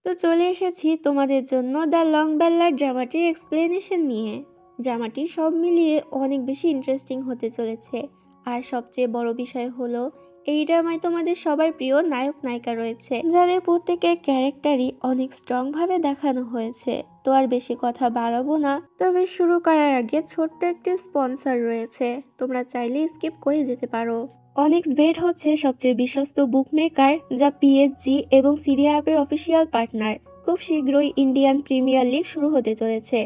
তো চলে এসেছি তোমাদের জন্য দ্য লং বেল্লার ড্রামাটির এক্সপ্লেনেশন নিয়ে। ড্রামাটি সব মিলিয়ে অনেক বেশি ইন্টারেস্টিং হতে চলেছে। আর সবচেয়ে বড় বিষয় হলো এই ড্রামায় তোমাদের সবার প্রিয় নায়ক নায়িকা রয়েছে, যাদের প্রত্যেকের ক্যারেক্টারই অনেক স্ট্রং ভাবে দেখানো হয়েছে। তো আর বেশি কথা বাড়াবো না, তবে শুরু করার আগে ছোট্ট একটি স্পন্সর রয়েছে, তোমরা চাইলে স্কিপ করে যেতে পারো। অনিক্স বেট হচ্ছে সবচেয়ে বিশ্বস্ত বুকমেকার, যা পিএসজি এবং সিরিয়া অ্যাপের অফিসিয়াল পার্টনার। খুব শীঘ্রই ইন্ডিয়ান প্রিমিয়ার লিগ শুরু হতে চলেছে,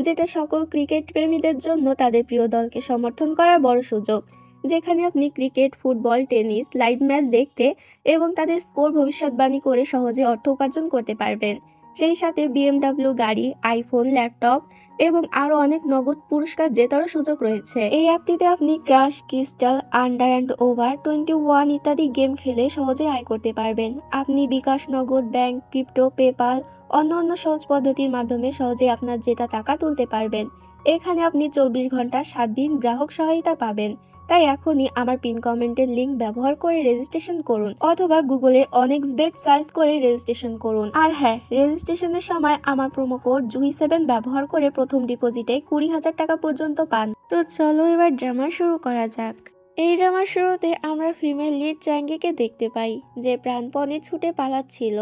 যেটা সকল ক্রিকেট প্রেমীদের জন্য তাদের প্রিয় দলকে সমর্থন করার বড় সুযোগ, যেখানে আপনি cricket, football, tennis live match দেখতে এবং তাদের স্কোর ভবিষ্যৎবাণী করে সহজে অর্থ উপার্জন করতে পারবেন। সেই সাথে বিএমডব্লিউ গাড়ি, আইফোন, ল্যাপটপ এবং আরও অনেক নগদ পুরস্কার জেতারও সুযোগ রয়েছে। এই অ্যাপটিতে আপনি crash, crystal, under and over 21 ইত্যাদি গেম খেলে সহজে আয় করতে পারবেন। আপনি বিকাশ, নগদ, ব্যাংক, ক্রিপ্টো, পেপাল অন্য সহজ পদ্ধতির মাধ্যমে সহজে আপনার জেতা টাকা তুলতে পারবেন। এখানে আপনি 24 ঘন্টা 7 দিন গ্রাহক সহায়তা পাবেন। তাই এখনই আমার পিন কমেন্টের লিংক ব্যবহার করে রেজিস্ট্রেশন করুন, অথবা গুগলে অনিক্স বেট সার্চ করে রেজিস্ট্রেশন করুন। আর হ্যাঁ, রেজিস্ট্রেশনের সময় আমার প্রোমো কোড জুহি7 ব্যবহার করে প্রথম ডিপোজিটে 20,000 টাকা পর্যন্ত পান। তো চলো এবার ড্রামা শুরু করা যাক। এই ড্রামার শুরুতে আমরা ফিমেল লিড চ্যাঙ্গিকে দেখতে পাই, যে প্রাণপণে ছুটে পালাচ্ছিল।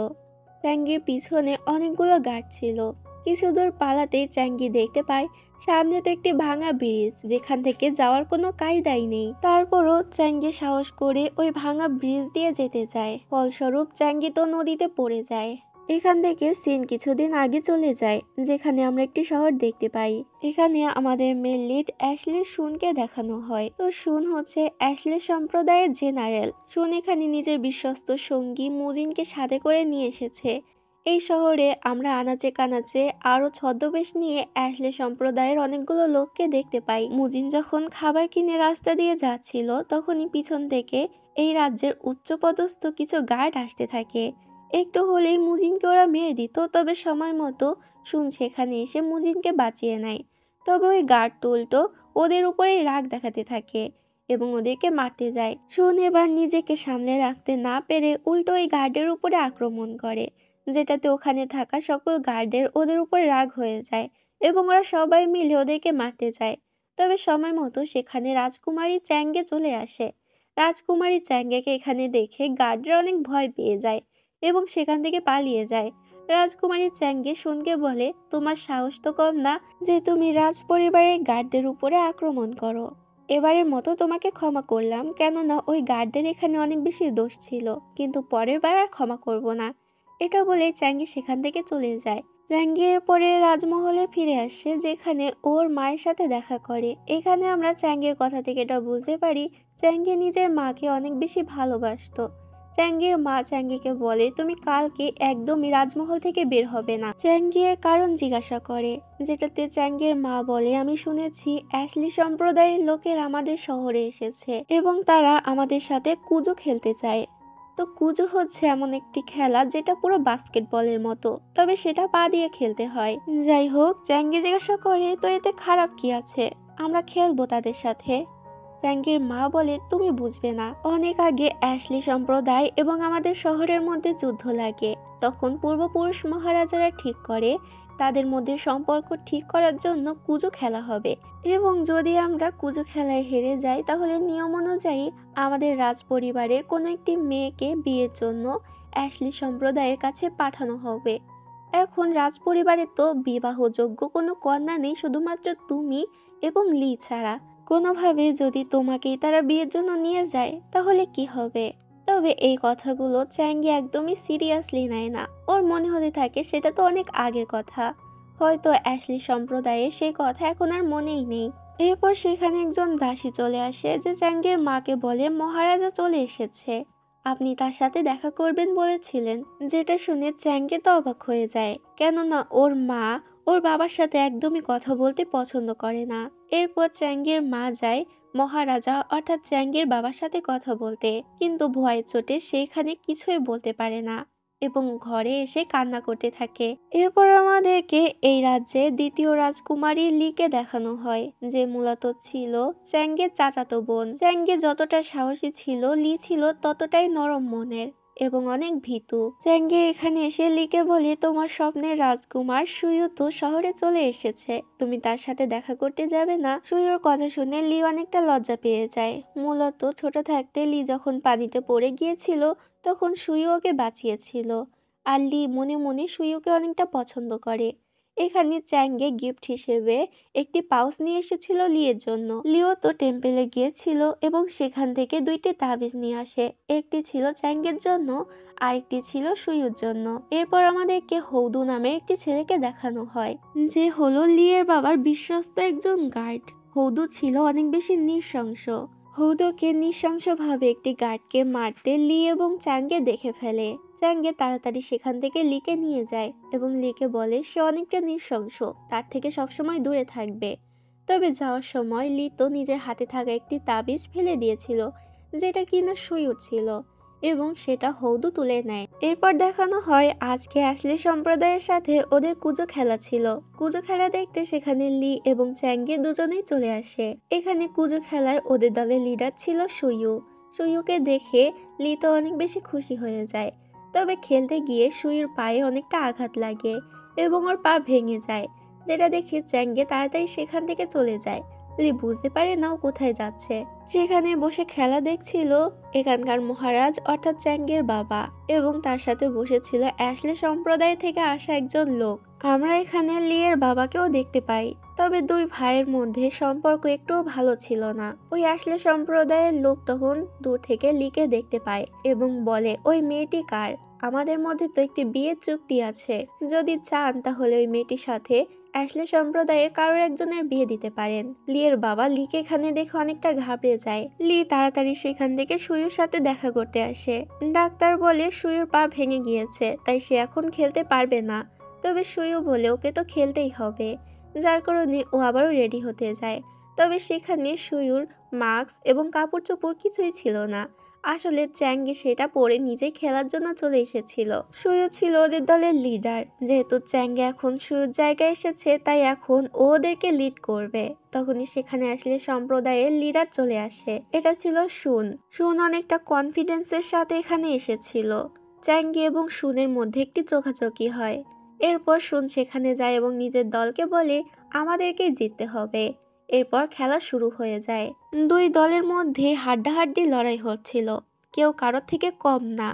চ্যাঙ্গির পিছনে অনেকগুলো গার্ড ছিল। কিছু দূর পালাতেই চ্যাঙ্গি দেখতে পায় সামনে তো একটি ভাঙা ব্রিজ, যেখান থেকে যাওয়ার কোনো কায়দাই নেই। তারপরও চ্যাঙ্গি সাহস করে ওই ভাঙা ব্রিজ দিয়ে যেতে চায়। ফলস্বরূপ চ্যাঙ্গি তো নদীতে পড়ে যায়। এখান থেকে সিন কিছুদিন আগে চলে যায়, যেখানে আমরা একটি শহর দেখতে পাই। এখানে আমাদের মেল লিড অ্যাশলি শুনকে দেখানো হয়। তো শুন হচ্ছে অ্যাশলি সম্প্রদায়ের জেনারেল। শুন এখানে নিজের বিশ্বস্ত সঙ্গী মুজিনকে সাথে করে নিয়ে এসেছে। এই শহরে আমরা আনাচে কানাচে আরো ছদ্মবেশ নিয়ে অ্যাশলে সম্প্রদায়ের অনেকগুলো লোককে দেখতে পাই। মুজিন যখন খাবার কিনে রাস্তা দিয়ে যাচ্ছিল, তখনই পিছন থেকে এই রাজ্যের উচ্চপদস্থ কিছু গার্ড আসতে থাকে। একটু হলেই মুজিনকে ওরা মেরে দিত, তবে সময় মতো শুন সেখানে এসে মুজিনকে বাঁচিয়ে নেয়। তবে ওই গার্ড উল্টো ওদের উপরেই রাগ দেখাতে থাকে এবং ওদেরকে মারতে যায়। শুন এবার নিজেকে সামলে রাখতে না পেরে উল্টো ওই গার্ডের উপরে আক্রমণ করে, যেটাতে ওখানে থাকা সকল গার্ডের ওদের উপর রাগ হয়ে যায় এবং ওরা সবাই মিলে ওদেরকে মারতে যায়। তবে সময় মতো সেখানে রাজকুমারী চ্যাঙ্গে চলে আসে। রাজকুমারী চ্যাঙ্গেকে এখানে দেখে গার্ডরা অনেক ভয় পেয়ে যায় এবং সেখান থেকে পালিয়ে যায়। রাজকুমারী চ্যাঙ্গে শুনকে বলে, তোমার সাহস তো কম না যে তুমি রাজ পরিবারের গার্ডদের উপরে আক্রমণ করো। এবারের মতো তোমাকে ক্ষমা করলাম, কেননা ওই গার্ডদের এখানে অনেক বেশি দোষ ছিল, কিন্তু পরের বার আর ক্ষমা করব না। এটা বলে চ্যাঙ্গি সেখান থেকে চলে যায়। চ্যাঙ্গি এরপরে রাজমহলে ফিরে আসে, যেখানে ওর মায়ের সাথে দেখা করে। এখানে আমরা চ্যাঙ্গির কথা থেকে এটা বুঝতে পারি চ্যাঙ্গি নিজের মাকে অনেক বেশি ভালোবাসতো। চ্যাঙ্গির মা চ্যাঙ্গিকে বলে, তুমি কালকে একদমই রাজমহল থেকে বের হবে না। চ্যাঙ্গি এর কারণ জিজ্ঞাসা করে, যেটাতে চ্যাঙ্গির মা বলে, আমি শুনেছি অ্যাশলি সম্প্রদায়ের লোকের আমাদের শহরে এসেছে এবং তারা আমাদের সাথে কুজো খেলতে চায়। তো কুজো হচ্ছে এমন একটি খেলা যেটা পুরো বাস্কেটবলের মতো, তবে সেটা পা দিয়ে খেলতে হয়। যাই হোক, চ্যাঙ্গি জিজ্ঞাসা করে, তো এতে খারাপ কি আছে, আমরা খেলবো তাদের সাথে। চ্যাঙ্গির মা বলে, তুমি বুঝবে না, অনেক আগে অ্যাশলি সম্প্রদায় এবং আমাদের শহরের মধ্যে যুদ্ধ লাগে। তখন পূর্বপুরুষ মহারাজারা ঠিক করে তাদের মধ্যে সম্পর্ক ঠিক করার জন্য কুজো খেলা হবে, এবং যদি আমরা কুজো খেলায় হেরে যাই তাহলে নিয়ম অনুযায়ী আমাদের রাজ পরিবারের কোনো একটি মেয়েকে বিয়ের জন্য অ্যাশলি সম্প্রদায়ের কাছে পাঠানো হবে। এখন রাজ পরিবারের তো বিবাহযোগ্য কোনো কন্যা নেই, শুধুমাত্র তুমি এবং লি ছাড়া। কোনোভাবে যদি তোমাকেই তারা বিয়ের জন্য নিয়ে যায় তাহলে কি হবে? তবে এই কথাগুলো চ্যাঙ্গি একদমই সিরিয়াসলি নেয় না। ওর মনে হতে থাকে সেটা তো অনেক আগের কথা, হয়তো অ্যাশলি সম্প্রদায়ের সেই কথা এখন আর মনেই নেই। এরপর সেখানে একজন দাসী চলে আসে, যে চ্যাঙ্গির মাকে বলে, মহারাজা চলে এসেছে, আপনি তার সাথে দেখা করবেন বলেছিলেন। যেটা শুনে চ্যাঙ্গি তো অবাক হয়ে যায়, কেননা ওর মা ওর বাবার সাথে একদমই কথা বলতে পছন্দ করে না। এরপর চ্যাঙ্গির মা যায় মহারাজা অর্থাৎ চ্যাঙ্গির বাবার সাথে কথা বলতে, কিন্তু ভয়ের চোটে সেখানে কিছুই বলতে পারে না এবং ঘরে এসে কান্না করতে থাকে। এরপর আমাদেরকে এই রাজ্যের দ্বিতীয় রাজকুমারী লিকে দেখানো হয়, যে মূলত ছিল চ্যাঙ্গের চাচাতো বোন। চ্যাঙ্গে যতটা সাহসী ছিল, লি ছিল ততটাই নরম মনের। এবং অনেক ভীতু। চ্যাঙ্গে এখানে এসে লিকে বলে, তোমার স্বপ্নের রাজকুমার সুয়ু তো শহরে চলে এসেছে, তুমি তার সাথে দেখা করতে যাবে না? সুয়ুর কথা শুনে লি অনেকটা লজ্জা পেয়ে যায়। মূলত ছোট থাকতে লি যখন পানিতে পড়ে গিয়েছিল তখন সুয়ু ওকে বাঁচিয়েছিল। আর লি মনে মনে সুয়ুকে অনেকটা পছন্দ করে। এখানে চ্যাঙ্গে গিফট হিসেবে একটি পাউচ নিয়ে এসেছিল লিয়ের জন্য। লিও তো টেম্পেলে গিয়েছিল এবং সেখান থেকে দুইটি তাবিজ নিয়ে আসে। একটি ছিল চ্যাঙ্গের জন্য, আরেকটি ছিল সুয়ুর জন্য। এরপর আমাদেরকে হৌদু নামে একটি ছেলেকে দেখানো হয়, যে হলো লিয়ের বাবার বিশ্বস্ত একজন গার্ড। হৌদু ছিল অনেক বেশি নৃশংস। হৌদুকে নৃশংসভাবে একটি গার্ডকে মারতে লি এবং চ্যাঙ্গে দেখে ফেলে। চ্যাঙ্গে তাড়াতাড়ি সেখান থেকে লিকে নিয়ে যায় এবং লিকে বলে সে অনেকটা নৃশংস, তার থেকে সবসময় দূরে থাকবে। তবে যাওয়ার সময় লি তো নিজের হাতে থাকা একটি তাবিজ ফেলে দিয়েছিল, যেটা কিনা সুয়ুর ছিল, এবং সেটা হৌদু তুলে নেয়। এরপর দেখানো হয় আজকে অ্যাশলে সম্প্রদায়ের সাথে ওদের কুজো খেলা ছিল। কুজো খেলা দেখতে সেখানে লি এবং চ্যাঙ্গে দুজনেই চলে আসে। এখানে কুজো খেলার ওদের দলের লিডার ছিল সুয়ু। সুয়ুকে দেখে লি তো অনেক বেশি খুশি হয়ে যায়। তবে খেলতে গিয়ে সুয়ুর পায়ে অনেকটা আঘাত লাগে এবং ওর পা ভেঙে যায়, যেটা দেখে চ্যাঙ্গে তাড়াতাড়ি সেখান থেকে চলে যায়। লি বুঝতে পারে না ও কোথায় যাচ্ছে। সেখানে বসে খেলা দেখছিল এখানকার মহারাজ অর্থাৎ চ্যাঙ্গের বাবা, এবং তার সাথে বসেছিল অ্যাশলে সম্প্রদায় থেকে আসা একজন লোক। আমরা এখানে লিয়ের বাবাকেও দেখতে পাই। তবে দুই ভাইয়ের মধ্যে সম্পর্ক একটুও ভালো ছিল না। ওই অ্যাশলে সম্প্রদায়ের লোক তখন দূর থেকে লিকে দেখতে পায় এবং বলে, ওই মেয়েটি কার? আমাদের মধ্যে তো একটি বিয়ের চুক্তি আছে, যদি চান তাহলে ওই মেয়েটির সাথে অ্যাশলে সম্প্রদায়ের কারোর একজনের বিয়ে দিতে পারেন। লিয়ের বাবা লিকে এখানে দেখে অনেকটা ঘাবড়ে যায়। লি তাড়াতাড়ি সেখান থেকে সুয়ুর সাথে দেখা করতে আসে। ডাক্তার বলে সুয়ুর পা ভেঙে গিয়েছে, তাই সে এখন খেলতে পারবে না। তবে সুয়ু বলে ওকে তো খেলতেই হবে, যার কারণে ও আবারও রেডি হতে যায়। তবে সেখানে সুয়ুর মাস্ক এবং কাপড় চোপড় কিছুই ছিল না। আসলে চ্যাঙ্গে সেটা পরে নিজে খেলার জন্য চলে এসেছিল। সুয়ু ছিল ওদের দলের লিডার। যেহেতু চ্যাঙ্গে এখন সুয়ুর জায়গায় এসেছে, তাই এখন ও ওদেরকে লিড করবে। তখনই সেখানে আসলে সম্প্রদায়ের লিডার চলে আসে। এটা ছিল শুন। শুন অনেকটা কনফিডেন্সের সাথে এখানে এসেছিল। চ্যাঙ্গে এবং শুনের মধ্যে একটি চোখাচোখি হয়। এরপর শুন সেখানে যায় এবং নিজের দলকে বলে, আমাদেরকেই জিততে হবে। এরপর খেলা শুরু হয়ে যায়। দুই দলের মধ্যে হাড্ডাহাড্ডি লড়াই হচ্ছিল, কেউ কারোর থেকে কম না।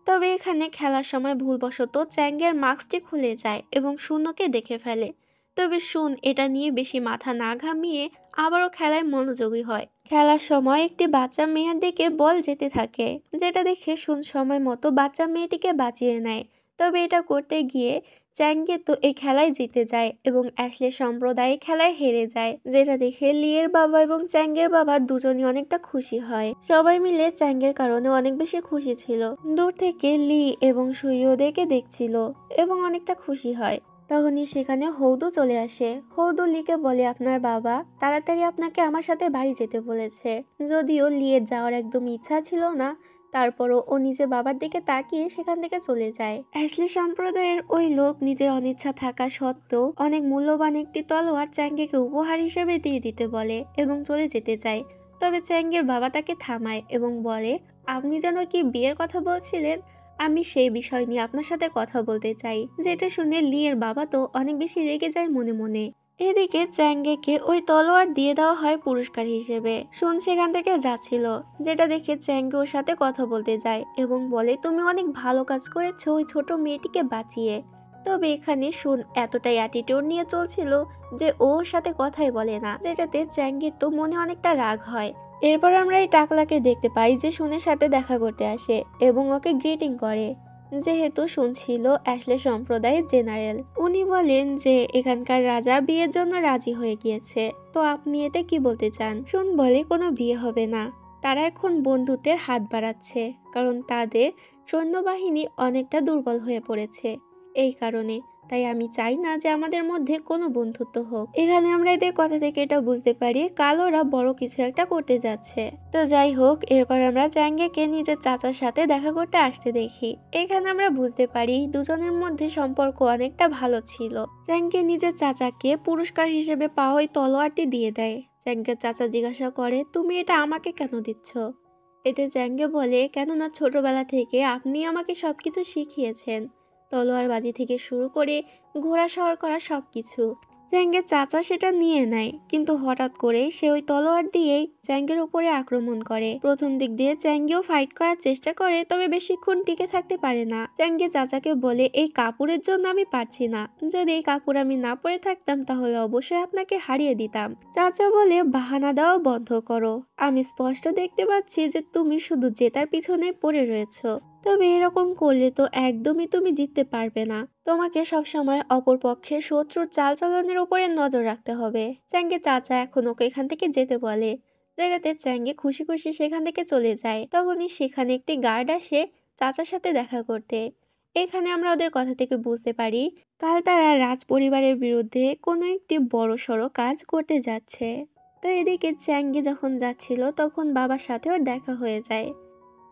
তবে এখানে খেলার সময় ভুলবশত চ্যাঙ্গের মাস্কটি খুলে যায় এবং শূন্যকে দেখে ফেলে। তবে শুন এটা নিয়ে বেশি মাথা না ঘামিয়ে আবারও খেলায় মনোযোগী হয়। খেলার সময় একটি বাচ্চা মেয়ের দিকে বল যেতে থাকে, যেটা দেখে শুন সময় মতো বাচ্চা মেয়েটিকে বাঁচিয়ে নেয়। তবে এটা করতে গিয়ে চ্যাঙ্গে তো এই খেলায় জিতে যায় এবং অ্যাশলে সম্প্রদায় খেলায় হেরে যায়, যেটা দেখে লিয়ের বাবা এবং চ্যাঙ্গের বাবা দুজনই অনেকটা খুশি হয়। সবাই মিলে চ্যাঙ্গের কারণে অনেক বেশি খুশি ছিল। দূর থেকে লি এবং সুই ওদেরকে দেখছিল এবং অনেকটা খুশি হয়। তখনই সেখানে হৌদু চলে আসে। হৌদু লিকে বলে, আপনার বাবা তাড়াতাড়ি আপনাকে আমার সাথে বাড়ি যেতে বলেছে। যদিও লিয়ের যাওয়ার একদম ইচ্ছা ছিল না, তারপরও ও নিজের বাবার দিকে তাকিয়ে সেখান থেকে চলে যায়। অ্যাশলি সম্প্রদায়ের ওই লোক নিজের অনিচ্ছা থাকা সত্ত্বেও অনেক মূল্যবান একটি তলোয়ার চ্যাঙ্গেকে উপহার হিসেবে দিয়ে দিতে বলে এবং চলে যেতে চায়। তবে চ্যাঙ্গের বাবা তাকে থামায় এবং বলে, আপনি যেন কি বিয়ের কথা বলছিলেন? আমি সেই বিষয় নিয়ে আপনার সাথে কথা বলতে চাই। যেটা শুনে লিয়ের বাবা তো অনেক বেশি রেগে যায় মনে মনে। এদিকে চ্যাঙ্গেকে ওই তলোয়ার দিয়ে দেওয়া হয় পুরস্কার হিসেবে। শুন সেখান থেকে যাচ্ছিল, যেটা দেখে চ্যাঙ্গে ওর সাথে কথা বলতে যায় এবং বলে, তুমি অনেক ভালো কাজ করেছো ওই ছোট মেয়েটিকে বাঁচিয়ে। তবে এখানে শুন এতটাই অ্যাটিটিউড নিয়ে চলছিল যে ওর সাথে কথাই বলে না, যেটাতে চ্যাঙ্গের তো মনে অনেকটা রাগ হয়। এরপর আমরা এই টাকলাকে দেখতে পাই যে শুনের সাথে দেখা করতে আসে এবং ওকে গ্রিটিং করে। যেহেতু শুনছিল অ্যাশলে সম্প্রদায়ের জেনারেল, উনি বলেন যে এখানকার রাজা বিয়ের জন্য রাজি হয়ে গিয়েছে। তো আপনি এতে কি বলতে চান? শুন বলে, কোনো বিয়ে হবে না। তারা এখন বন্ধুত্বের হাত বাড়াচ্ছে, কারণ তাদের সৈন্যবাহিনী অনেকটা দুর্বল হয়ে পড়েছে। এই কারণে তাই আমি চাই না যে আমাদের মধ্যে কোনো বন্ধুত্ব হোক। এখানে আমরা এদের কথা থেকে এটা বুঝতে পারি কালোরা বড় কিছু একটা করতে যাচ্ছে। তো যাই হোক, এরপর আমরা চ্যাঙ্গেকে নিজের চাচার সাথে দেখা করতে আসতে দেখি। এখানে আমরা বুঝতে পারি দুজনের মধ্যে সম্পর্ক অনেকটা ভালো ছিল। চ্যাঙ্গে নিজের চাচাকে পুরস্কার হিসেবে পাওয়া ওই তলোয়ারটি দিয়ে দেয়। চ্যাঙ্গের চাচা জিজ্ঞাসা করে, তুমি এটা আমাকে কেন দিচ্ছ? এতে চ্যাঙ্গে বলে, কেননা ছোটবেলা থেকে আপনি আমাকে সবকিছু শিখিয়েছেন, তলোয়ারবাজি থেকে শুরু করে ঘোড়া সওয়ার করা সবকিছু। চ্যাঙ্গের চাচা সেটা নিয়ে নেয়, কিন্তু হঠাৎ করে সে ওই তলোয়ার দিয়েই চ্যাঙ্গের উপরে আক্রমণ করে। প্রথম দিক দিয়ে চ্যাঙ্গেও ফাইট করার চেষ্টা করে, তবে বেশিক্ষণ টিকে থাকতে পারে না। চ্যাঙ্গে চাচাকে বলে, এই কাপড়ের জন্য আমি পারছি না, যদি এই কাপড় আমি না পরে থাকতাম তাহলে অবশ্যই আপনাকে হারিয়ে দিতাম। চাচা বলে, বাহানা দেওয়া বন্ধ করো, আমি স্পষ্ট দেখতে পাচ্ছি যে তুমি শুধু জেতার পিছনে পড়ে রয়েছো। তবে এরকম করলে তো একদমই তুমি জিততে পারবে না, তোমাকে সবসময় অপরপক্ষের শত্রুর চালচলনের উপরে নজর রাখতে হবে। চ্যাঙ্গে চাচা এখন ওকে এখান থেকে যেতে বলে, যেটাতে চ্যাঙ্গে খুশি খুশি সেখান থেকে চলে যায়। তখনই সেখানে একটি গার্ড আসে চাচার সাথে দেখা করতে। এখানে আমরা ওদের কথা থেকে বুঝতে পারি কাল তারা রাজ পরিবারের বিরুদ্ধে কোনো একটি বড় সড়ো কাজ করতে যাচ্ছে। তো এদিকে চ্যাঙ্গে যখন যাচ্ছিল তখন বাবার সাথে ওর দেখা হয়ে যায়।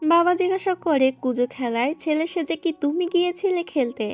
বাবা জিজ্ঞাসা করে, কুজো খেলায় ছেলে সেজে কি তুমি গিয়েছিলে খেলতে?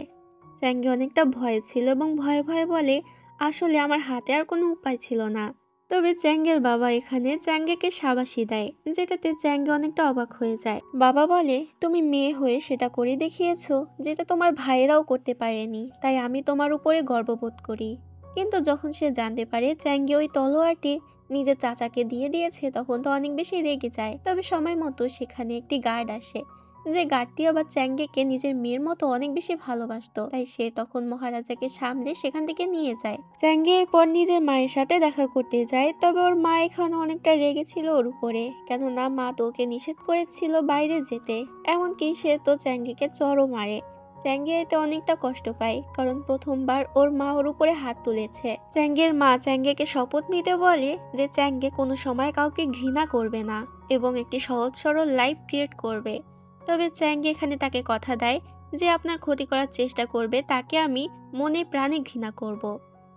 চ্যাঙ্গে অনেকটা ভয়ে ছিল এবং ভয়ে ভয়ে বলে, আসলে আমার হাতে আর কোনো উপায় ছিল না। তবে চ্যাঙ্গের বাবা এখানে চ্যাঙ্গেকে শাবাশি দেয়, যেটাতে চ্যাঙ্গে অনেকটা অবাক হয়ে যায়। বাবা বলে, তুমি মেয়ে হয়ে সেটা করে দেখিয়েছো যেটা তোমার ভাইয়েরাও করতে পারেনি, তাই আমি তোমার উপরে গর্ববোধ করি। কিন্তু যখন সে জানতে পারে চ্যাঙ্গে ওই তলোয়ারটি নিজের চাচাকে দিয়ে দিয়েছে তখন তো অনেক বেশি রেগে যায়। তবে সময় মতো সেখানে একটি গার্ড আসে, যে গার্ডটি আবার চ্যাঙ্গেকে নিজের মেয়ের মতো অনেক বেশি ভালোবাসতো, তাই সে তখন মহারাজাকে সামলে সেখান থেকে নিয়ে যায়। চ্যাঙ্গে এরপর নিজের মায়ের সাথে দেখা করতে যায়, তবে ওর মা এখানে অনেকটা রেগে ছিল ওর উপরে, কেননা মা তো ওকে নিষেধ করেছিল বাইরে যেতে, এমনকি সে তো চ্যাঙ্গেকে চড়ও মারে। চ্যাঙ্গে এতে অনেকটা কষ্ট পায়, কারণ প্রথমবার ওর মা ওর উপরে হাত তুলেছে। চ্যাঙ্গের মা চ্যাঙ্গেকে শপথ নিতে বলে যে চ্যাঙ্গে কোনো সময় কাউকে ঘৃণা করবে না এবং একটি সহজ সরল লাইফ ক্রিয়েট করবে। তবে চ্যাঙ্গে এখানে তাকে কথা দেয় যে আপনার ক্ষতি করার চেষ্টা করবে তাকে আমি মনে প্রাণে ঘৃণা করব।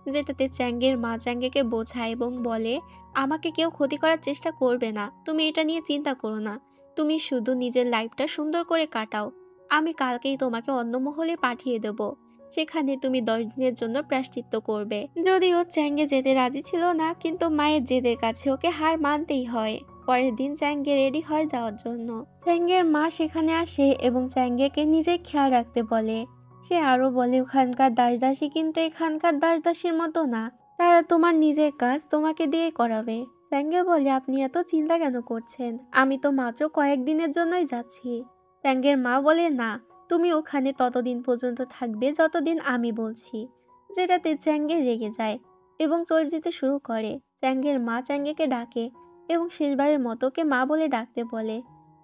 যেটাতে চ্যাঙ্গের মা চ্যাঙ্গেকে বোঝায় এবং বলে, আমাকে কেউ ক্ষতি করার চেষ্টা করবে না, তুমি এটা নিয়ে চিন্তা করো না, তুমি শুধু নিজের লাইফটা সুন্দর করে কাটাও, আমি কালকেই তোমাকে অন্য মহলে পাঠিয়ে দেব, সেখানে তুমি 10 দিনের জন্য প্রায়শ্চিত্ত করবে। যদিও চ্যাঙ্গে যেতে রাজি ছিল না, কিন্তু মায়ের জেদের কাছে ওকে হার মানতেই হয়। পরের দিন চ্যাঙ্গে রেডি হয় যাওয়ার জন্য। চ্যাঙ্গের মা সেখানে আসে এবং চ্যাঙ্গেকে নিজের খেয়াল রাখতে বলে। সে আরো বলে, ওখানকার দাসদাসী কিন্তু এখানকার দাসদাসীর মতো না, তারা তোমার নিজের কাজ তোমাকে দিয়ে করাবে। চ্যাঙ্গে বলে, আপনি এত চিন্তা কেন করছেন, আমি তো মাত্র কয়েকদিনের জন্যই যাচ্ছি। চ্যাঙ্গের মা বলে, না, তুমি ওখানে ততদিন পর্যন্ত থাকবে যতদিন আমি বলছি। যেটাতে চ্যাঙ্গে রেগে যায় এবং চলে যেতে শুরু করে। চ্যাঙ্গের মা চ্যাঙ্গেকে ডাকে এবং শেষবারের মতো ওকে মা বলে ডাকতে বলে।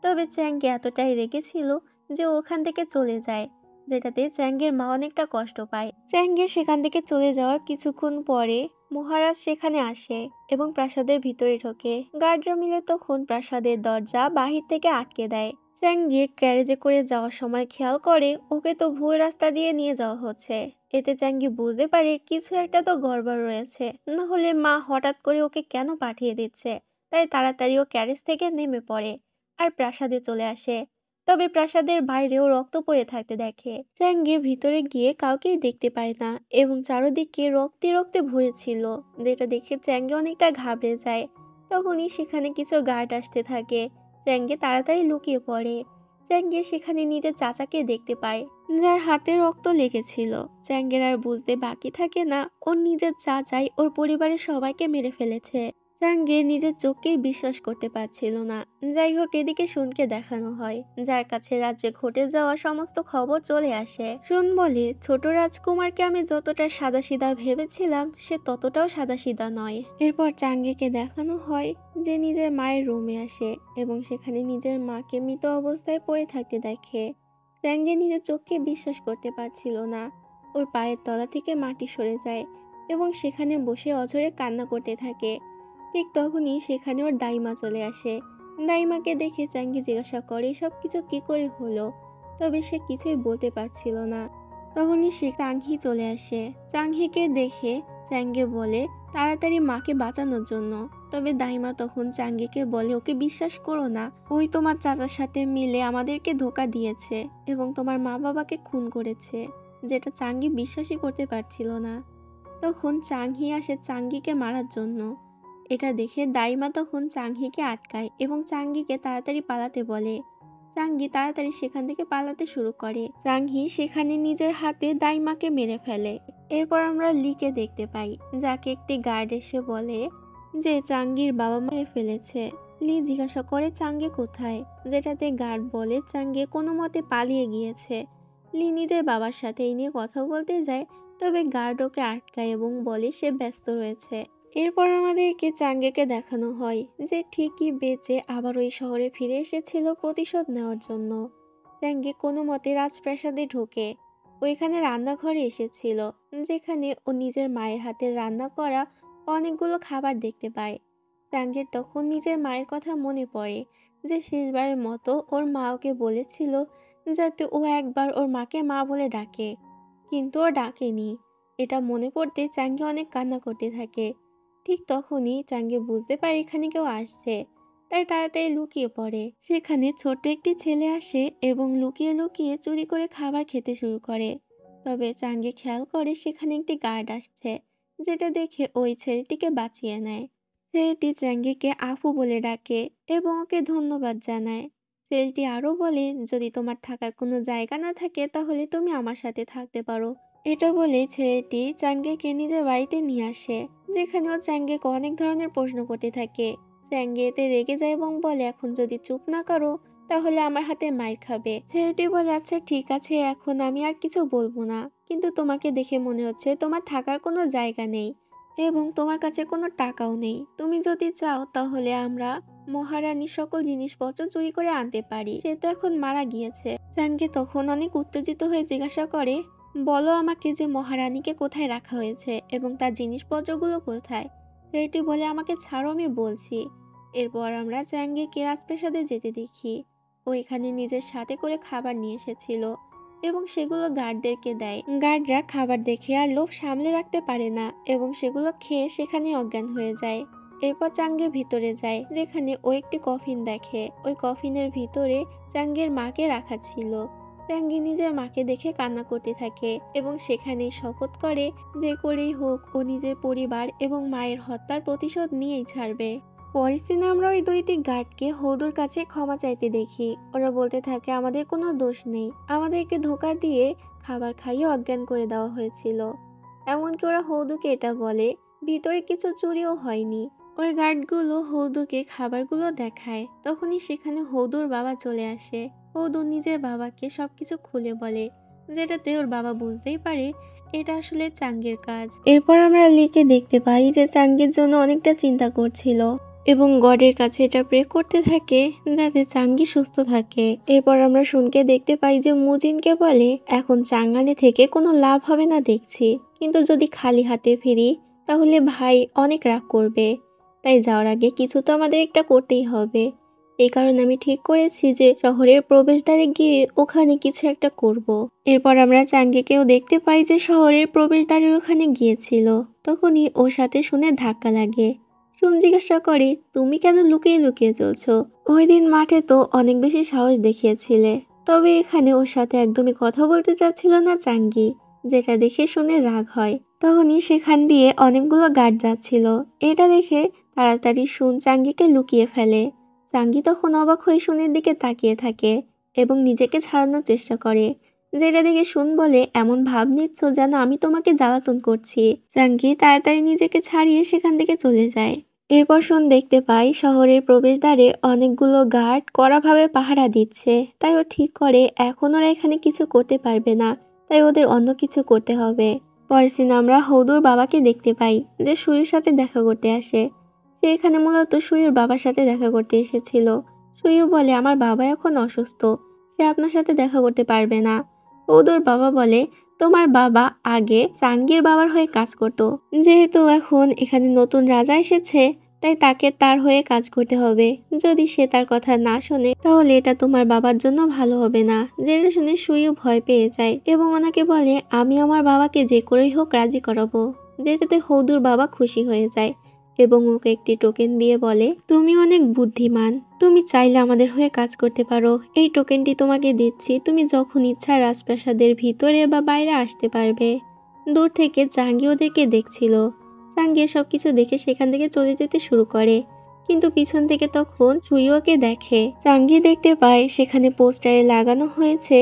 তবে চ্যাঙ্গে এতটাই রেগেছিল যে ওখান থেকে চলে যায়, যেটাতে চ্যাঙ্গের মা অনেকটা কষ্ট পায়। চ্যাঙ্গে সেখান থেকে চলে যাওয়ার কিছুক্ষণ পরে মহারাজ সেখানে আসে এবং প্রাসাদের ভিতরে ঢোকে। গার্ডরা মিলে তখন প্রাসাদের দরজা বাহির থেকে আটকে দেয়। চ্যাঙ্গে ক্যারেজে করে যাওয়ার সময় খেয়াল করে ওকে তো ভুল রাস্তা দিয়ে নিয়ে যাওয়া হচ্ছে। এতে চ্যাঙ্গি বুঝতে পারে কিছু একটা তো গড়বড় রয়েছে, না হলে মা হঠাৎ করে ওকে কেন পাঠিয়ে দিচ্ছে। তাই তাড়াতাড়ি ও ক্যারেজ থেকে নেমে পড়ে আর প্রাসাদে চলে আসে। তবে প্রাসাদের বাইরেও রক্ত পড়ে থাকতে দেখে। চ্যাঙ্গে ভিতরে গিয়ে কাউকেই দেখতে পায় না এবং চারদিকে রক্তে রক্তে ভরে ছিল, যেটা দেখে চ্যাঙ্গে অনেকটা ঘাবড়ে যায়। তখনই সেখানে কিছু গার্ড আসতে থাকে। চ্যাঙ্গে তাড়াতাড়ি লুকিয়ে পড়ে। চ্যাঙ্গে সেখানে নিজের চাচাকে দেখতে পায়, যার হাতে রক্ত লেগেছিল। চ্যাঙ্গের আর বুঝতে বাকি থাকে না ওর নিজের চাচাই ওর পরিবারের সবাইকে মেরে ফেলেছে। চ্যাঙ্গে নিজের চোখকেই বিশ্বাস করতে পারছিল না। যাই হোক, এদিকে শুনকে দেখানো হয়, যার কাছে রাজ্যে ঘটে যাওয়া সমস্ত খবর চলে আসে। শুন বলে, ছোট রাজকুমারকে আমি যতটা সাদাসিধা ভেবেছিলাম সে ততটাও সাদাসিধা নয়। এরপর চ্যাঙ্গেকে দেখানো হয় যে নিজের মায়ের রুমে আসে এবং সেখানে নিজের মাকে মৃত অবস্থায় পড়ে থাকতে দেখে। চ্যাঙ্গে নিজের চোখকে বিশ্বাস করতে পারছিল না। ওর পায়ের তলা থেকে মাটি সরে যায় এবং সেখানে বসে অঝরে কান্না করতে থাকে। ঠিক তখনই সেখানে ওর দাইমা চলে আসে। দাইমাকে দেখে চ্যাঙ্গি জিজ্ঞাসা করে সব কিছু কি করে হলো, তবে সে কিছুই বলতে পারছিল না। তখনই সে চাংহি চলে আসে। চাংহিকে দেখে চ্যাঙ্গে বলে তাড়াতাড়ি মাকে বাঁচানোর জন্য। তবে দাইমা তখন চাঙ্গিকে বলে, ওকে বিশ্বাস করো না, ওই তোমার চাচার সাথে মিলে আমাদেরকে ধোঁকা দিয়েছে এবং তোমার মা বাবাকে খুন করেছে, যেটা চাঙ্গি বিশ্বাসই করতে পারছিল না। তখন চাংহি আসে চাঙ্গিকে মারার জন্য এটা দেখে দাইমা তখন চাংহিকে আটকায় এবং চাঙ্গিকে তাড়াতাড়ি পালাতে বলে। চাঙ্গি তাড়াতাড়ি সেখান থেকে পালাতে শুরু করে। চাংহি সেখানে নিজের হাতে দাইমাকে মেরে ফেলে। এরপর আমরা লিকে দেখতে পাই, যাকে একটি গার্ড এসে বলে যে চাঙ্গির বাবা মেরে ফেলেছে। লি জিজ্ঞাসা করে চাঙ্গে কোথায়, যেটাতে গার্ড বলে চাঙ্গে কোনো মতে পালিয়ে গিয়েছে। লি নিজের বাবার সাথে এই নিয়ে কথা বলতে যায়, তবে গার্ড ওকে আটকায় এবং বলে সে ব্যস্ত রয়েছে। এরপর আমাদেরকে চাঙ্গেকে দেখানো হয় যে ঠিকই বেঁচে আবার ওই শহরে ফিরে এসেছিল প্রতিশোধ নেওয়ার জন্য। চাঙ্গে কোনো মতে রাজপ্রাসাদে ঢোকে। ওইখানে রান্নাঘরে এসেছিল, যেখানে ও নিজের মায়ের হাতের রান্না করা অনেকগুলো খাবার দেখতে পায়। চাঙ্গের তখন নিজের মায়ের কথা মনে পড়ে, যে শেষবারের মতো ওর মা ওকে বলেছিল যাতে ও একবার ওর মাকে মা বলে ডাকে, কিন্তু ও ডাকেনি। এটা মনে পড়তে চাঙ্গে অনেক কান্না করতে থাকে। ঠিক তখনই চাঙ্গে বুঝতে পারে এখানে কেউ আসছে, তাই তাড়াতাড়ি লুকিয়ে পড়ে। সেখানে ছোট্ট একটি ছেলে আসে এবং লুকিয়ে লুকিয়ে চুরি করে খাবার খেতে শুরু করে। তবে চাঙ্গে খেয়াল করে সেখানে একটি গার্ড আসছে, যেটা দেখে ওই ছেলেটিকে বাঁচিয়ে নেয়। ছেলেটি চাঙ্গিকে আফু বলে ডাকে এবং ওকে ধন্যবাদ জানায়। ছেলেটি আরও বলে, যদি তোমার থাকার কোনো জায়গা না থাকে তাহলে তুমি আমার সাথে থাকতে পারো। এটা বলে ছেলেটি চাঙ্গেকে নিজের বাড়িতে নিয়ে আসে, যেখানে ও চাঙ্গেকে অনেক ধরনের প্রশ্ন করতে থাকে। চাঙ্গে এতে রেগে যায় এবং বলে, এখন যদি চুপ না করো তাহলে আমার হাতে মাইর খাবে। ছেলেটি বলে, আচ্ছা ঠিক আছে, এখন আমি আর কিছু বলবো না, কিন্তু তোমাকে দেখে মনে হচ্ছে তোমার থাকার কোনো জায়গা নেই এবং তোমার কাছে কোনো টাকাও নেই। তুমি যদি চাও তাহলে আমরা মহারানীর সকল জিনিসপত্র চুরি করে আনতে পারি, সে তো এখন মারা গিয়েছে। চাঙ্গে তখন অনেক উত্তেজিত হয়ে জিজ্ঞাসা করে, বলো আমাকে যে মহারানীকে কোথায় রাখা হয়েছে এবং তার জিনিসপত্রগুলো কোথায়। ছেলেটি বলে, আমাকে ছাড়ো, আমি বলছি। এরপর আমরা চাঙ্গেকে রাজপ্রাসাদে যেতে দেখি। ও এখানে নিজের সাথে করে খাবার নিয়ে এসেছিল এবং সেগুলো গার্ডদেরকে দেয়। গার্ডরা খাবার দেখে আর লোভ সামলে রাখতে পারে না এবং সেগুলো খেয়ে সেখানে অজ্ঞান হয়ে যায়। এরপর চাঙ্গে ভিতরে যায়, যেখানে ও একটি কফিন দেখে। ওই কফিনের ভিতরে চাঙ্গের মাকে রাখা ছিল। চাঙ্গি নিজের মাকে দেখে কান্না করতে থাকে এবং সেখানেই শপথ করে যে করেই হোক ও নিজের পরিবার এবং মায়ের হত্যার প্রতিশোধ নিয়েই ছাড়বে। পরের সিনে আমরা ওই দুইটি গার্ডকে হৌদুর কাছে ক্ষমা চাইতে দেখি। ওরা বলতে থাকে, আমাদের কোনো দোষ নেই, আমাদেরকে ধোঁকা দিয়ে খাবার খাইয়ে অজ্ঞান করে দেওয়া হয়েছিল। এমনকি ওরা হৌদুকে এটা বলে ভিতরে কিছু চুরিও হয়নি। ওই গার্ডগুলো হৌদুকে খাবারগুলো দেখায়। তখনই সেখানে হৌদুর বাবা চলে আসে। হৌদু নিজের বাবাকে সবকিছু খুলে বলে, যেটাতে ওর বাবা বুঝতেই পারে এটা আসলে চাঙ্গের কাজ। এরপর আমরা লিকে দেখতে পাই যে চাঙ্গের জন্য অনেকটা চিন্তা করছিল এবং গডের কাছে এটা প্রে করতে থাকে যাতে চাঙ্গি সুস্থ থাকে। এরপর আমরা শুনকে দেখতে পাই যে মুজিনকে বলে, এখন চাঙ্গানে থেকে কোনো লাভ হবে না দেখছি, কিন্তু যদি খালি হাতে ফিরি তাহলে ভাই অনেক রাগ করবে, তাই যাওয়ার আগে কিছু তো আমাদের একটা করতেই হবে। এই কারণে আমি ঠিক করেছি যে শহরের প্রবেশদ্বারে গিয়ে ওখানে কিছু একটা করব। এরপর আমরা চাঙ্গিকেও দেখতে পাই যে শহরের প্রবেশদ্বারের ওখানে গিয়েছিল। তখনই ওর সাথে শুনে ধাক্কা লাগে। শুন জিজ্ঞাসা করে, তুমি কেন লুকিয়ে লুকিয়ে চলছো? ওই দিন মাঠে তো অনেক বেশি সাহস দেখিয়েছিলে, তবে এখানে ওর সাথে একদমই কথা বলতে চাচ্ছিল না চাঙ্গি, যেটা দেখে শুনে রাগ হয়। তখনই সেখান দিয়ে অনেকগুলো গার্ড যাচ্ছিল। এটা দেখে তাড়াতাড়ি শুন চাঙ্গিকে লুকিয়ে ফেলে। চাঙ্গি তখন অবাক হয়ে শুনের দিকে তাকিয়ে থাকে এবং নিজেকে ছাড়ানোর চেষ্টা করে, যেটা দেখে শুন বলে, এমন ভাব নিচ্ছ যেন আমি তোমাকে জ্বালাতন করছি। চাঙ্গি তাড়াতাড়ি নিজেকে ছাড়িয়ে সেখান থেকে চলে যায়। এরপর শুন দেখতে পাই শহরের প্রবেশদ্বারে অনেকগুলো গার্ড কড়াভাবে পাহারা দিচ্ছে। তাই ও ঠিক করে এখন ওরা এখানে কিছু করতে পারবে না, তাই ওদের অন্য কিছু করতে হবে। পরের সিনে আমরা হৌদুর বাবাকে দেখতে পাই যে সুইর সাথে দেখা করতে আসে। সে এখানে মূলত সুইর বাবার সাথে দেখা করতে এসেছিল। সুইও বলে, আমার বাবা এখন অসুস্থ, সে আপনার সাথে দেখা করতে পারবে না। হৌদুর বাবা বলে, তোমার বাবা আগে চাঙ্গির বাবার হয়ে কাজ করতো, যেহেতু এখন এখানে নতুন রাজা এসেছে তাই তাকে তার হয়ে কাজ করতে হবে। যদি সে তার কথা না শোনে তাহলে এটা তোমার বাবার জন্য ভালো হবে না। যেটা শুনে সুইও ভয় পেয়ে যায় এবং ওনাকে বলে, আমি আমার বাবাকে যে করেই হোক রাজি করাবো। যেটাতে হৌদুর বাবা খুশি হয়ে যায় এবং ওকে একটি টোকেন দিয়ে বলে, তুমি অনেক বুদ্ধিমান, তুমি চাইলে আমাদের হয়ে কাজ করতে পারো। এই টোকেনটি তোমাকে দিচ্ছি, তুমি যখন ইচ্ছা রাজপ্রাসাদের ভিতরে বা বাইরে আসতে পারবে। দূর থেকে চাঙ্গি ওদেরকে দেখছিল। চাঙ্গি সবকিছু দেখে সেখান থেকে চলে যেতে শুরু করে, কিন্তু পিছন থেকে তখন সুইওকে দেখে। চাঙ্গি দেখতে পায় সেখানে পোস্টারে লাগানো হয়েছে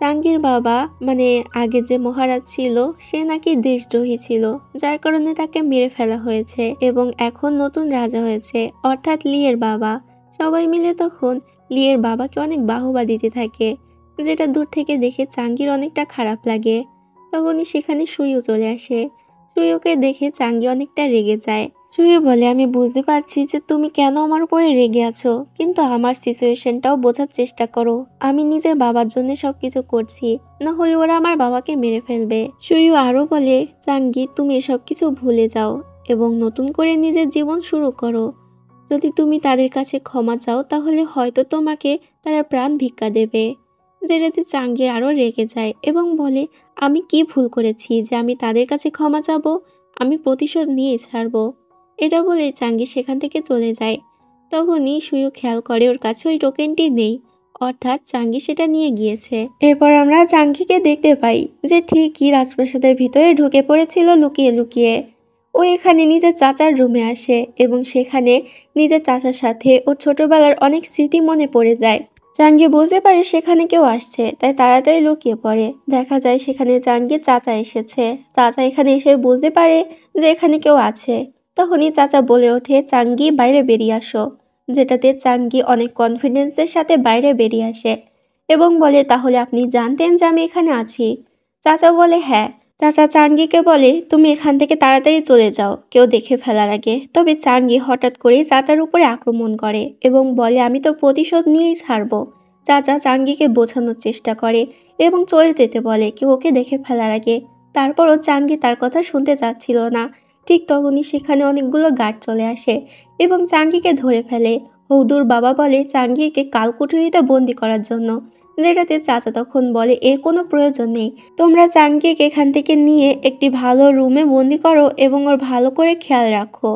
চাঙ্গির বাবা মানে আগে যে মহারাজ ছিল সে নাকি দেশদ্রোহী ছিল, যার কারণে তাকে মেরে ফেলা হয়েছে এবং এখন নতুন রাজা হয়েছে অর্থাৎ লিয়ের বাবা। সবাই মিলে তখন লিয়ের বাবাকে অনেক বাহবা দিতে থাকে, যেটা দূর থেকে দেখে চাঙ্গির অনেকটা খারাপ লাগে। তখনই সেখানে সুইও চলে আসে। সুইওকে দেখে চাঙ্গি অনেকটা রেগে যায়। সুইও বলে, আমি বুঝতে পারছি যে তুমি কেন আমার উপরে রেগে আছো, কিন্তু আমার সিচুয়েশনটাও বোঝার চেষ্টা করো। আমি নিজের বাবার জন্য সবকিছু করছি, না হলে ওরা আমার বাবাকে মেরে ফেলবে। সুইও আরো বলে, চাঙ্গি তুমি এসব কিছু ভুলে যাও এবং নতুন করে নিজের জীবন শুরু করো। যদি তুমি তাদের কাছে ক্ষমা চাও তাহলে হয়তো তোমাকে তারা প্রাণ ভিক্ষা দেবে। যেটাতে চাঙ্গি আরো রেগে যায় এবং বলে, আমি কি ভুল করেছি যে আমি তাদের কাছে ক্ষমা চাবো? আমি প্রতিশোধ নিয়ে ছাড়বো। এটা বলে চাঙ্গি সেখান থেকে চলে যায়। তখনই সুইও খেয়াল করে ওর কাছে ওই টোকেনটি নেই, অর্থাৎ চাঙ্গি সেটা নিয়ে গিয়েছে। এরপর আমরা চাঙ্গিকে দেখতে পাই যে ঠিকই রাজপ্রাসাদের ভিতরে ঢুকে পড়েছিল লুকিয়ে লুকিয়ে। ও এখানে নিজের চাচার রুমে আসে এবং সেখানে নিজের চাচার সাথে ওর ছোটবেলার অনেক স্মৃতি মনে পড়ে যায়। চাঙ্গি বুঝতে পারে সেখানে কেউ আসছে, তাই তাড়াতাড়ি লুকিয়ে পড়ে। দেখা যায় সেখানে চাঙ্গির চাচা এসেছে। চাচা এখানে এসে বুঝতে পারে যে এখানে কেউ আছে। তখনই চাচা বলে ওঠে, চাঙ্গি বাইরে বেরিয়ে আসো। যেটাতে চাঙ্গি অনেক কনফিডেন্সের সাথে বাইরে বেরিয়ে আসে এবং বলে, তাহলে আপনি জানতেন যে আমি এখানে আছি? চাচা বলে, হ্যাঁ। চাচা চাঙ্গিকে বলে, তুমি এখান থেকে তাড়াতাড়ি চলে যাও কেউ দেখে ফেলার আগে। তবে চাঙ্গি হঠাৎ করে চাচার উপরে আক্রমণ করে এবং বলে, আমি তো প্রতিশোধ নিয়েই ছাড়বো। চাচা চাঙ্গিকে বোঝানোর চেষ্টা করে এবং চলে যেতে বলে কেউ ওকে দেখে ফেলার আগে। তারপরও চাঙ্গি তার কথা শুনতে চাচ্ছিল না। ঠিক তখনই সেখানে অনেকগুলো গার্ড চলে আসে এবং চাঙ্গিকে ধরে ফেলে। হৌদুর বাবা বলে চাঙ্গিকে কালকুঠুরিতে বন্দি করার জন্য, যেটাতে চাচা তখন বলে, এর কোনো প্রয়োজন নেই। তোমরা চাঙ্গিকে এখান থেকে নিয়ে একটি ভালো রুমে বন্দি করো এবং ওর ভালো করে খেয়াল রাখো।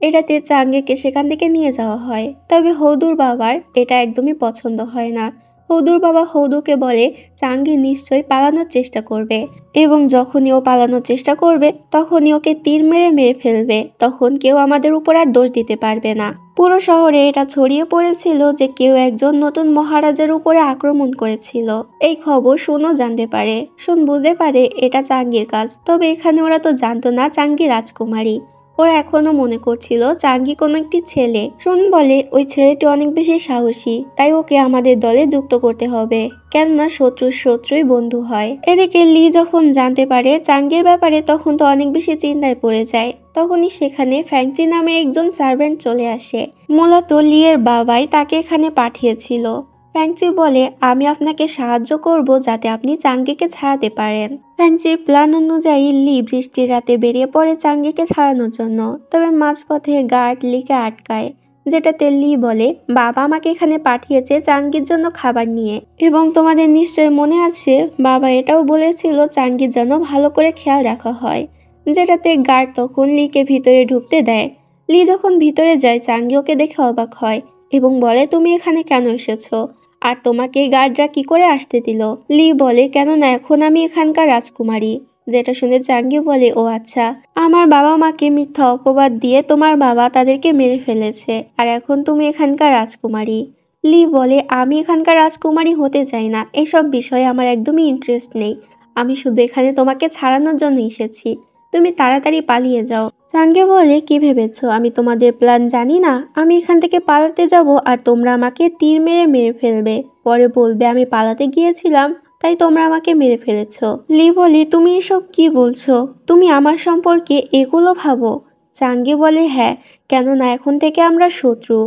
এটাতে চাঙ্গিকে সেখান থেকে নিয়ে যাওয়া হয়। তবে হৌদুর বাবার এটা একদমই পছন্দ হয় না। হৌদুর বাবা হৌদুকে বলে চাঙ্গি নিশ্চয়ই পালানোর চেষ্টা করবে এবং যখনই ও পালানোর চেষ্টা করবে তখনই ওকে তীর মেরে মেরে ফেলবে। তখন কেউ আমাদের উপর আর দোষ দিতে পারবে না। পুরো শহরে এটা ছড়িয়ে পড়েছিল যে কেউ একজন নতুন মহারাজার উপরে আক্রমণ করেছিল। এই খবর শুনও জানতে পারে। শুন বুঝতে পারে এটা চাঙ্গির কাজ। তবে এখানে ওরা তো জানতো না চাঙ্গি রাজকুমারী। ওরা এখনো মনে করছিল চাঙ্গি কোনো একটি ছেলে। শুন বলে, ওই ছেলেটি অনেক বেশি সাহসী, তাই ওকে আমাদের দলে যুক্ত করতে হবে, কেননা শত্রুর শত্রুই বন্ধু হয়। এদিকে লি যখন জানতে পারে চাঙ্গির ব্যাপারে তখন তো অনেক বেশি চিন্তায় পড়ে যায়। তখনই সেখানে ফ্যাংচি নামে একজন সার্ভেন্ট চলে আসে। মূলত লিয়ের বাবাই তাকে এখানে পাঠিয়েছিল। ফ্যাংচি বলে, আমি আপনাকে সাহায্য করব যাতে আপনি চাঙ্গিকে ছাড়াতে পারেন। ফ্যাংচির প্ল্যান অনুযায়ী লি বৃষ্টির রাতে বেরিয়ে পড়ে চাঙ্গিকে ছাড়ানোর জন্য। তবে মাঝপথে গার্ড লিকে আটকায়, যেটাতে লি বলে, বাবা আমাকে এখানে পাঠিয়েছে চাঙ্গির জন্য খাবার নিয়ে এবং তোমাদের নিশ্চয় মনে আছে বাবা এটাও বলেছিল চাঙ্গির যেন ভালো করে খেয়াল রাখা হয়। যেটাতে গার্ড তখন লিকে ভিতরে ঢুকতে দেয়। লি যখন ভিতরে যায় চাঙ্গি ওকে দেখে অবাক হয় এবং বলে, তুমি এখানে কেন এসেছো আর তোমাকে গার্ডরা কি করে আসতে দিল? লি বলে, কেননা এখন আমি এখানকার রাজকুমারী। যেটা শুনে চাঙ্গি বলে, ও আচ্ছা, আমার বাবা মাকে মিথ্যা অপবাদ দিয়ে তোমার বাবা তাদেরকে মেরে ফেলেছে আর এখন তুমি এখানকার রাজকুমারী। লি বলে, আমি এখানকার রাজকুমারী হতে চাই না, এসব বিষয়ে আমার একদমই ইন্টারেস্ট নেই। আমি শুধু এখানে তোমাকে ছাড়ানোর জন্য এসেছি, তুমি তাড়াতাড়ি পালিয়ে যাও। চাঙ্গে বলে, কি ভেবেছো আমি তোমাদের প্ল্যান জানি না? আমি এখান থেকে পালাতে যাব আর তোমরা আমাকে তীর মেরে মেরে ফেলবে, পরে বলবে আমি পালাতে গিয়েছিলাম তাই তোমরা আমাকে মেরে ফেলেছো। লি বলে, তুমি এসব কি বলছো? তুমি আমার সম্পর্কে এগুলো ভাবো? চাঙ্গে বলে, হ্যাঁ, কেননা এখন থেকে আমরা শত্রু।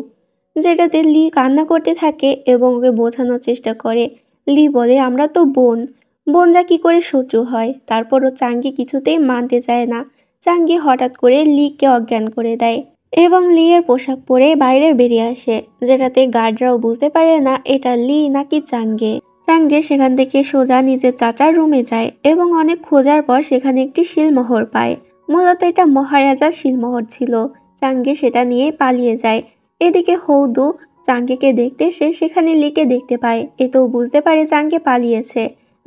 যেটাতে লি কান্না করতে থাকে এবং ওকে বোঝানোর চেষ্টা করে। লি বলে, আমরা তো বোন, বোনরা কি করে শত্রু হয়? তারপরও চাঙ্গি কিছুতেই মানতে চায় না। চাঙ্গি হঠাৎ করে লিকে অজ্ঞান করে দেয় এবং লিয়ের পোশাক পরে বাইরে বেরিয়ে আসে। যেটাতে গার্ডরাও বুঝতে পারে না এটা লি নাকি চাঙ্গে। চাঙ্গে সেখান থেকে সোজা নিজের চাচার রুমে যায় এবং অনেক খোঁজার পর সেখানে একটি শিলমোহর পায়। মূলত এটা মহারাজার শিলমোহর ছিল। চাঙ্গে সেটা নিয়ে পালিয়ে যায়। এদিকে হৌদু চাঙ্গেকে দেখতে সেখানে লিকে দেখতে পায়। এতেও বুঝতে পারে চাঙ্গে পালিয়েছে।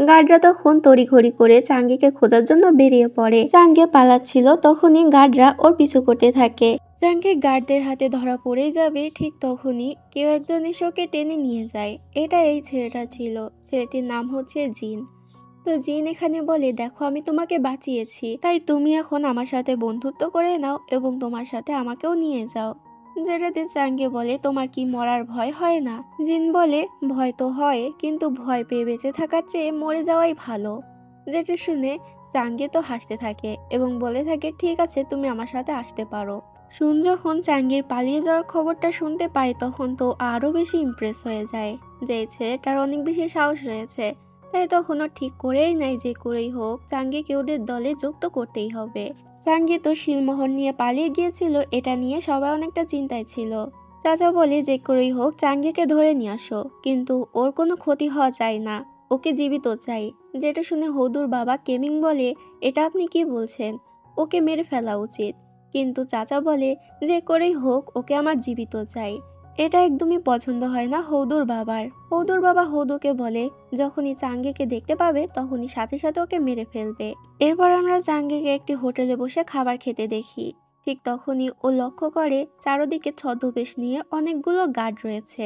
গার্ডরা তখন তড়িঘড়ি করে চাঙ্গিকে খোঁজার জন্য বেরিয়ে পড়ে। চাঙ্গে পালাচ্ছিল, তখনই গার্ডরা ওর পিছু করতে থাকে। চাঙ্গে গার্ডদের হাতে ধরা পড়েই যাবে, ঠিক তখনই কেউ একজন এসে ওকে টেনে নিয়ে যায়। এটা এই ছেলেটা ছিল। ছেলেটির নাম হচ্ছে জিন। তো জিন এখানে বলে, দেখো আমি তোমাকে বাঁচিয়েছি, তাই তুমি এখন আমার সাথে বন্ধুত্ব করে নাও এবং তোমার সাথে আমাকেও নিয়ে যাও। যেটাতে চাঙ্গে বলে, তোমার কি মরার ভয় হয় না? জিন বলে, ভয় তো হয়, কিন্তু ভয় পেয়ে বেঁচে থাকার চেয়ে মরে যাওয়াই ভালো। যেটা শুনে চাঙ্গে তো হাসতে থাকে এবং বলে থাকে, ঠিক আছে, তুমি আমার সাথে আসতে পারো। শুন যখন চাঙ্গির পালিয়ে যাওয়ার খবরটা শুনতে পায়, তখন তো আরো বেশি ইমপ্রেস হয়ে যায় যে এই ছেলেটার অনেক বেশি সাহস রয়েছে। তাই তখন ও ঠিক করেই নেয় যে করেই হোক চাঙ্গিকে ওদের দলে যুক্ত করতেই হবে। চাঙ্গি তো শিলমোহর নিয়ে পালিয়ে গিয়েছিল, এটা নিয়ে সবাই অনেকটা চিন্তায় ছিল। চাচা বলে, যে করেই হোক চাঙ্গিকে ধরে নিয়ে আসো, কিন্তু ওর কোনো ক্ষতি হওয়া চাই না, ওকে জীবিত চাই। যেটা শুনে হদুর বাবা কেমিং বলে, এটা আপনি কি বলছেন? ওকে মেরে ফেলা উচিত। কিন্তু চাচা বলে, যে করেই হোক ওকে আমার জীবিত চাই। এটা একদমই পছন্দ হয় না হৌদুর বাবার। হৌদুর বাবা হৌদুকে বলে, যখনই চাঙ্গিকে দেখতে পাবে তখনই সাথে সাথে ওকে মেরে ফেলবে। এরপর আমরা চাঙ্গিকে একটি হোটেলে বসে খাবার খেতে দেখি। ঠিক তখনই ও লক্ষ্য করে চারদিকে ছদ্মবেশ নিয়ে অনেকগুলো গার্ড রয়েছে।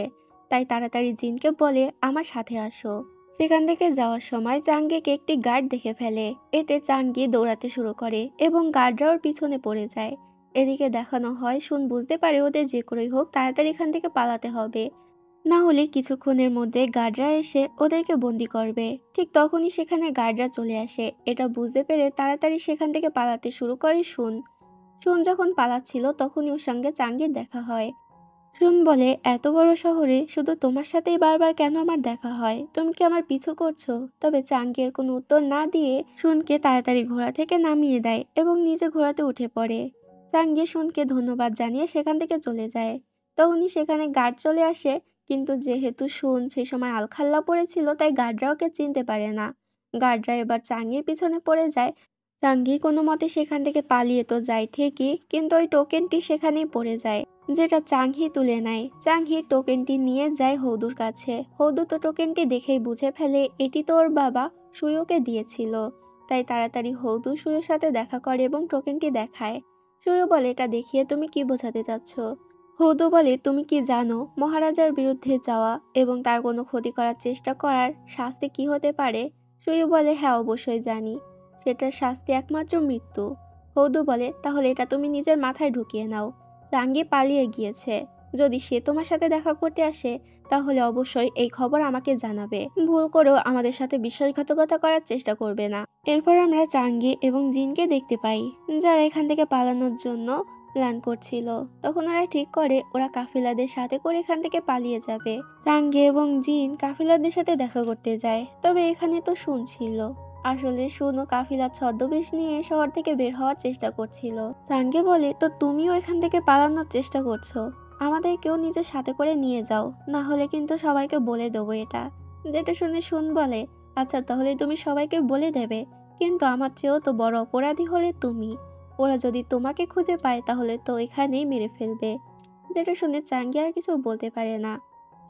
তাই তাড়াতাড়ি জিনকে বলে, আমার সাথে আসো। সেখান থেকে যাওয়ার সময় চাঙ্গিকে একটি গার্ড দেখে ফেলে। এতে চাঙ্গি দৌড়াতে শুরু করে এবং গার্ডরা ওর পিছনে পড়ে যায়। এদিকে দেখানো হয় শুন বুঝতে পারে ওদের যে করেই হোক তাড়াতাড়ি এখান থেকে পালাতে হবে, না হলে কিছুক্ষণের মধ্যে গার্ডরা এসে ওদেরকে বন্দি করবে। ঠিক তখনই সেখানে গার্ডরা চলে আসে। এটা বুঝতে পেরে তাড়াতাড়ি সেখান থেকে পালাতে শুরু করে শুন। শুন যখন পালাচ্ছিল তখনই ওর সঙ্গে চাঙ্গির দেখা হয়। শুন বলে, এত বড় শহরে শুধু তোমার সাথেই বারবার কেন আমার দেখা হয়? তুমি কি আমার পিছু করছো? তবে চাঙ্গের কোনো উত্তর না দিয়ে শুনকে তাড়াতাড়ি ঘোড়া থেকে নামিয়ে দেয় এবং নিজে ঘোড়াতে উঠে পড়ে। চাঙ্গে শুনকে ধন্যবাদ জানিয়ে সেখান থেকে চলে যায়। তখনই সেখানে গার্ড চলে আসে, কিন্তু যেহেতু শুন সেই সময় আলখাল্লা পড়েছিল তাই গার্ডরা ওকে চিনতে পারে না। গার্ডরা এবার চাঙ্গির পিছনে পড়ে যায়। চাঙ্গি কোনো মতে সেখান থেকে পালিয়ে তো যায় ঠিকই, কিন্তু ওই টোকেনটি সেখানেই পড়ে যায়, যেটা চাংহি তুলে নেয়। চাংহি টোকেনটি নিয়ে যায় হৌদুর কাছে। হৌদু তো টোকেনটি দেখেই বুঝে ফেলে এটি তো ওর বাবা সুয়োকে দিয়েছিল। তাই তাড়াতাড়ি হৌদু সুয়োর সাথে দেখা করে এবং টোকেনটি দেখায়। সুয়ো বলে, এটা দেখিয়ে তুমি কি বোঝাতে চাচ্ছ? হৌদু বলে, তুমি কি জানো মহারাজার বিরুদ্ধে যাওয়া এবং তার কোনো ক্ষতি করার চেষ্টা করার শাস্তি কি হতে পারে? সুয়ো বলে, হ্যাঁ অবশ্যই জানি, সেটার শাস্তি একমাত্র মৃত্যু। হৌদু বলে, তাহলে এটা তুমি নিজের মাথায় ঢুকিয়ে নাও। চাঙ্গি পালিয়ে গিয়েছে, যদি সে তোমার সাথে দেখা করতে আসে তাহলে অবশ্যই এই খবর আমাকে জানাবে। ভুল করেও আমাদের সাথে বিশ্বাসঘাতকতা করার চেষ্টা করবে না। এরপর আমরা চাঙ্গি এবং জিনকে দেখতে পাই, যারা এখান থেকে পালানোর জন্য প্ল্যান করছিল। তখন ওরা ঠিক করে ওরা কাফিলাদের সাথে করে এখান থেকে পালিয়ে যাবে। চাঙ্গি এবং জিন কাফিলাদের সাথে দেখা করতে যায়, তবে এখানে তো শুনছিল। আসলে শুনো কাফিলার ছদ্মবেশ নিয়ে শহর থেকে বের হওয়ার চেষ্টা করছিল। চাঙ্গে বলে, তো তুমিও এখান থেকে পালানোর চেষ্টা করছো? আমাদেরকেও নিজের সাথে করে নিয়ে যাও, না হলে কিন্তু সবাইকে বলে দেবো এটা। যেটা শুনে শুন বলে, আচ্ছা তাহলে তুমি সবাইকে বলে দেবে, কিন্তু আমার চেয়েও তো বড় অপরাধী হলে তুমি। ওরা যদি তোমাকে খুঁজে পায় তাহলে তো এখানেই মেরে ফেলবে। যেটা শুনে চাঙ্গি আর কিছু বলতে পারে না।